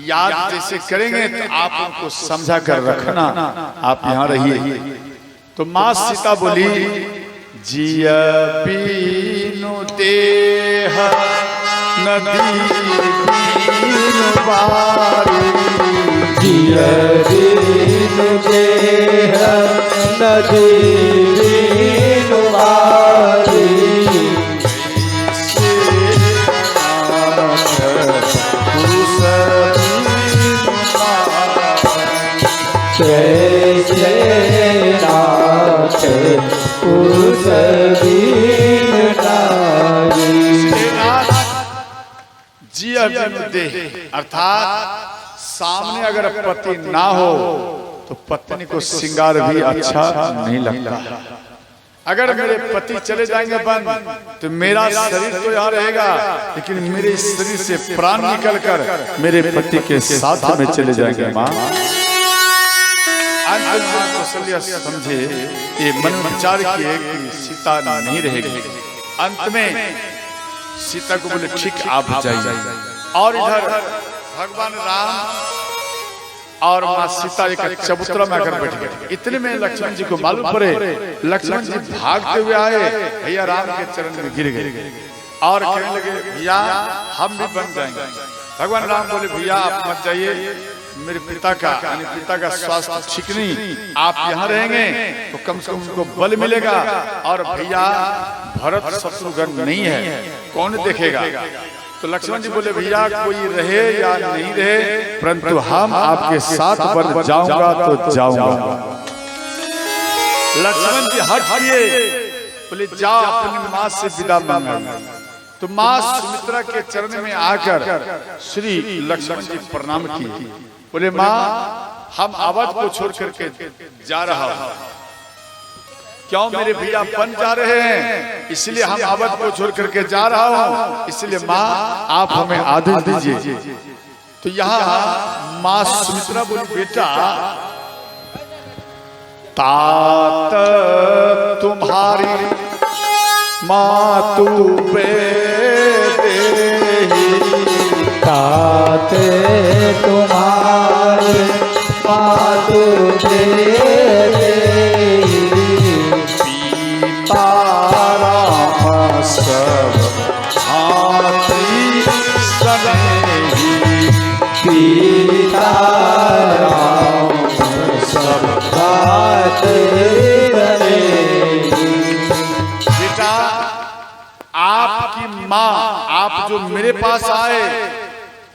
याद जैसे करेंगे तो आप उनको समझा कर रखना, आप यहाँ रहिए। तो माँ सीता बोली, जिया बीनु देह नदी बीनु बारी, जिया बीनु देह नदी बीनु बारी, कैसे नाथ पुरुष बीन नारी। जिया बीनु देह अर्थात सामने अगर पति ना हो तो पत्नी को श्रृंगार भी अच्छा नहीं लगता। अगर मेरे पति चले जाएंगे बन तो मेरा शरीर तो यहाँ रहेगा, लेकिन मेरे शरीर से प्राण निकलकर मेरे पति के साथ में चले जाएंगे। माँ अंत में कौशल्या समझे, ये मन में विचार किए कि सीता नहीं रहेगी। अंत में सीता को बोले ठीक आप जाइए। और इधर भगवान राम और माँ सीता एक चबूतरा में आकर बैठ गए। इतने में लक्ष्मण जी को मालूम पड़े, लक्ष्मण जी भागते हुए आए, भैया राम के चरण में गिर गए और कहने लगे भैया हम भी बन जाएंगे। भगवान राम बोले भैया आप मत जाइए, मेरे पिता का स्वास्थ्य ठीक नहीं, आप यहाँ रहेंगे तो कम से कम उनको बल मिलेगा। और भैया भरत शत्रुघ्न नहीं है, कौन देखेगा। तो लक्ष्मण जी बोले भैया कोई रहे या नहीं रहे, परंतु हम आपके साथ बन जाऊंगा तो जाऊंगा। लक्ष्मण जी हट किए, बोले जा अपनी माँ से विदा मांगो। तो माँ सुमित्रा के चरण में आकर श्री लक्ष्मण जी प्रणाम किए। बोले माँ हम अवध को छोड़ करके जा रहा हूँ, क्यों मेरे भैया बन जा रहे हैं इसलिए हम अवध को छोड़ करके जा रहा हूँ, इसलिए माँ आप हमें आदेश दीजिए। तो यहाँ माँ सुमित्रा बोली बेटा तात तुम्हारी मातु पे तात तुम्हारी मातु पे राम सब हाथी सनेही, सीता राम सब हाथी सनेही। बेटा आपकी माँ आप जो मेरे पास आए,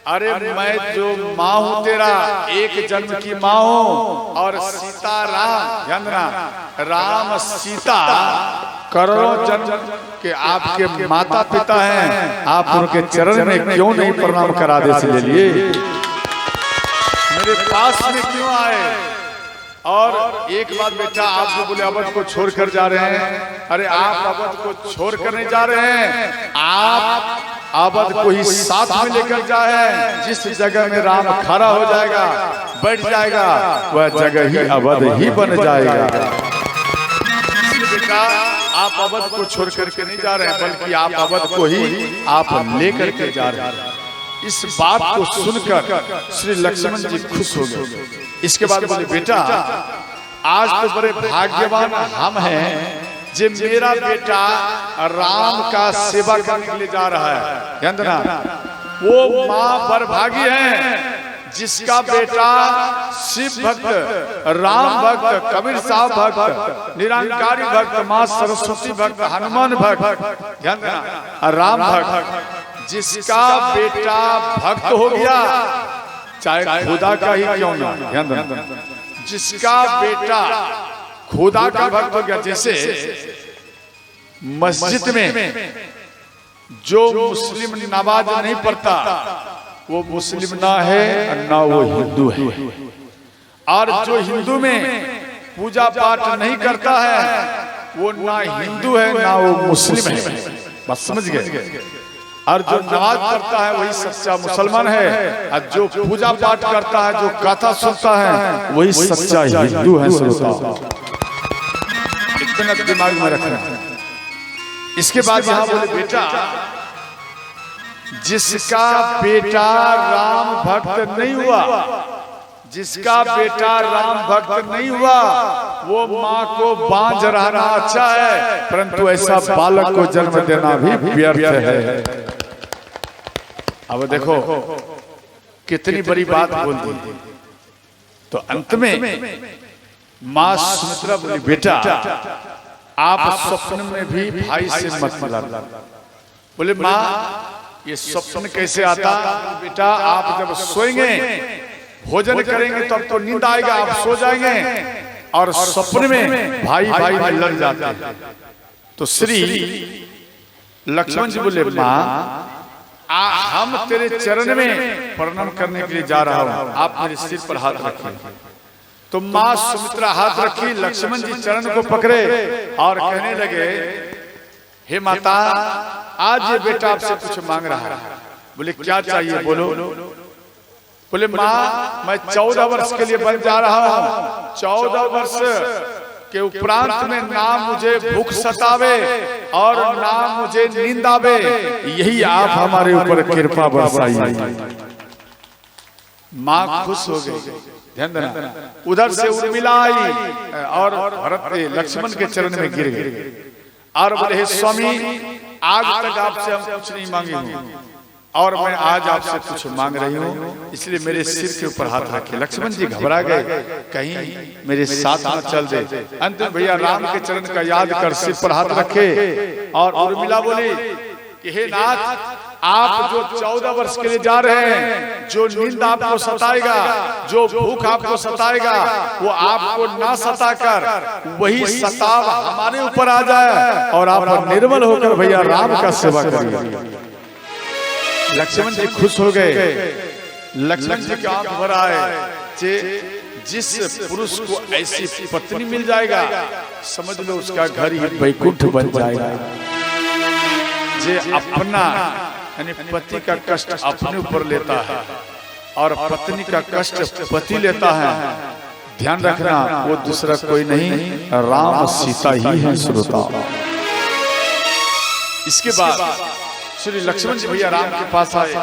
अरे मैं जो माँ हूँ तेरा एक जन्म की माँ हूँ, और सीता राम ध्यान देना राम सीता करोड़ों जन्म के आपके माता पिता हैं, आप उनके चरण में क्यों नहीं प्रणाम करा दे ले लिए, मेरे पास में क्यों आए। और एक बात बेटा आप जो बोले अवध को छोड़कर जा रहे हैं, अरे आप अवध को छोड़कर नहीं जा रहे हैं, आप अवध को ही साथ में लेकर जाए। जिस जगह में राम खड़ा हो जाएगा बैठ जाएगा वह जगह ही अवध ही बन जाएगा। बेटा आप अवध को छोड़ करके नहीं जा रहे हैं, बल्कि आप अवध को ही आप लेकर के जा रहे हैं। इस बात को सुनकर श्री लक्ष्मण जी खुश हो गए। इसके बाद बोले बेटा आज तो बड़े भाग्यवान हम हैं जो मेरा बेटा राम का सेवा करने के लिए जा रहा है। ध्यान देना वो माँ बरभागी है जिसका बेटा शिव भक्त, राम भक्त, कबीर साहब भक्त, निरंकारी भक्त, माँ सरस्वती भक्त, हनुमान भक्त, ध्यान देना राम भक्त, जिसका बेटा भक्त हो गया चाहे खुदा का ही क्यों ना, ध्यान देना जिसका बेटा खुदा का भक्त हो गया। जैसे मस्जिद में जो मुस्लिम नमाज नहीं पढ़ता वो मुस्लिम ना है ना वो हिंदू है, और जो हिंदू में पूजा पाठ नहीं करता है वो ना हिंदू है ना वो मुस्लिम है। बस समझ गए। और जो नमाज पढ़ता है वही सच्चा मुसलमान है, और जो पूजा पाठ करता है जो कथा सुनता है वही सच्चा हिंदू है। इतना दिमाग में रखना। इसके बाद यहां बोले बेटा, जिसका बेटा राम भक्त नहीं हुआ, जिसका बेटा राम भक्त नहीं हुआ, वो माँ को बांझ रहना अच्छा है, परंतु ऐसा बालक को जन्म देना भी व्यर्थ है। अब देखो कितनी बड़ी बात बोल दी। तो अंत में माँ सुमित्रा बोली, बेटा आप स्वप्न में भी भाई से मत मिलाना। बोले माँ ये स्वप्न कैसे आता? बेटा आप जब सोएंगे, भोजन करेंगे तब तो नींद आएगा, आप सो जाएंगे, और स्वप्न में भाई भाई में लड़ जाते हैं। तो श्री लक्ष्मण जी बोले, माँ हम तेरे चरण में प्रणाम करने के लिए जा रहा हूं, आप मेरे सिर पर हाथ रखिए। तो माँ सुमित्रा हाथ रखी, लक्ष्मण जी चरण को पकड़े और कहने लगे, हे माता आज ये बेटा आपसे कुछ मांग रहा है। बोले क्या चाहिए बोलो। बोले माँ मैं 14 वर्ष के लिए बन जा रहा हूँ, 14 वर्ष के उपरांत में ना मुझे भूख सतावे और ना मुझे नींद आवे, यही आप हमारे ऊपर कृपा बरसाइए। माँ खुश हो गई। ध्यान देना, उधर से उर्मिला आई और भरत लक्ष्मण के चरण में गिर गए और बोले, हे स्वामी आज तक आपसे हम कुछ नहीं मांगे हूँ और मैं आज आपसे कुछ मांग रही हूँ, इसलिए मेरे सिर के ऊपर हाथ रखे। लक्ष्मण जी घबरा गए, कहीं मेरे साथ न चल दे। अंत में भैया राम के चरण का याद कर सिर पर हाथ रखे और उर्मिला बोली कि हे नाथ, आप जो 14 वर्ष के लिए जा रहे हैं, जो नींद आपको सताएगा, जो भूख आपको सताएगा, वो आपको ना सताकर वही सताव हमारे ऊपर आ जाए और आप निर्मल होकर भैया राम का सेवा करिए। लक्ष्मण जी खुश हो गए। लक्ष्मण जी के आंख भर आए। जिस पुरुष को ऐसी पत्नी मिल जाएगा, समझ लो उसका घर ही वैकुंठ बन जाएगा। जे अपना यानी पति का कष्ट अपने ऊपर लेता है और पत्नी का कष्ट पति लेता है, ध्यान रखना वो दूसरा कोई नहीं, राम सीता ही है श्रोता। इसके बाद श्री लक्ष्मण जी भैया राम के पास आए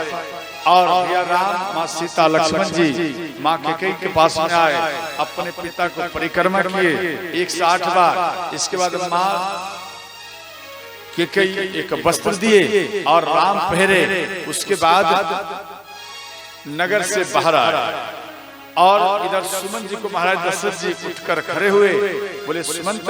और भैया राम माँ सीता लक्ष्मण जी माँ कैकेयी के पास में आए, अपने पिता को परिक्रमा किए 108 बार। इसके बाद माँ कैकेयी एक वस्त्र दिए और राम पहरे। उसके बाद नगर से बाहर आए और इधर सुमन जी को महाराज दशरथ जी उठकर खड़े हुए, बोले सुमंत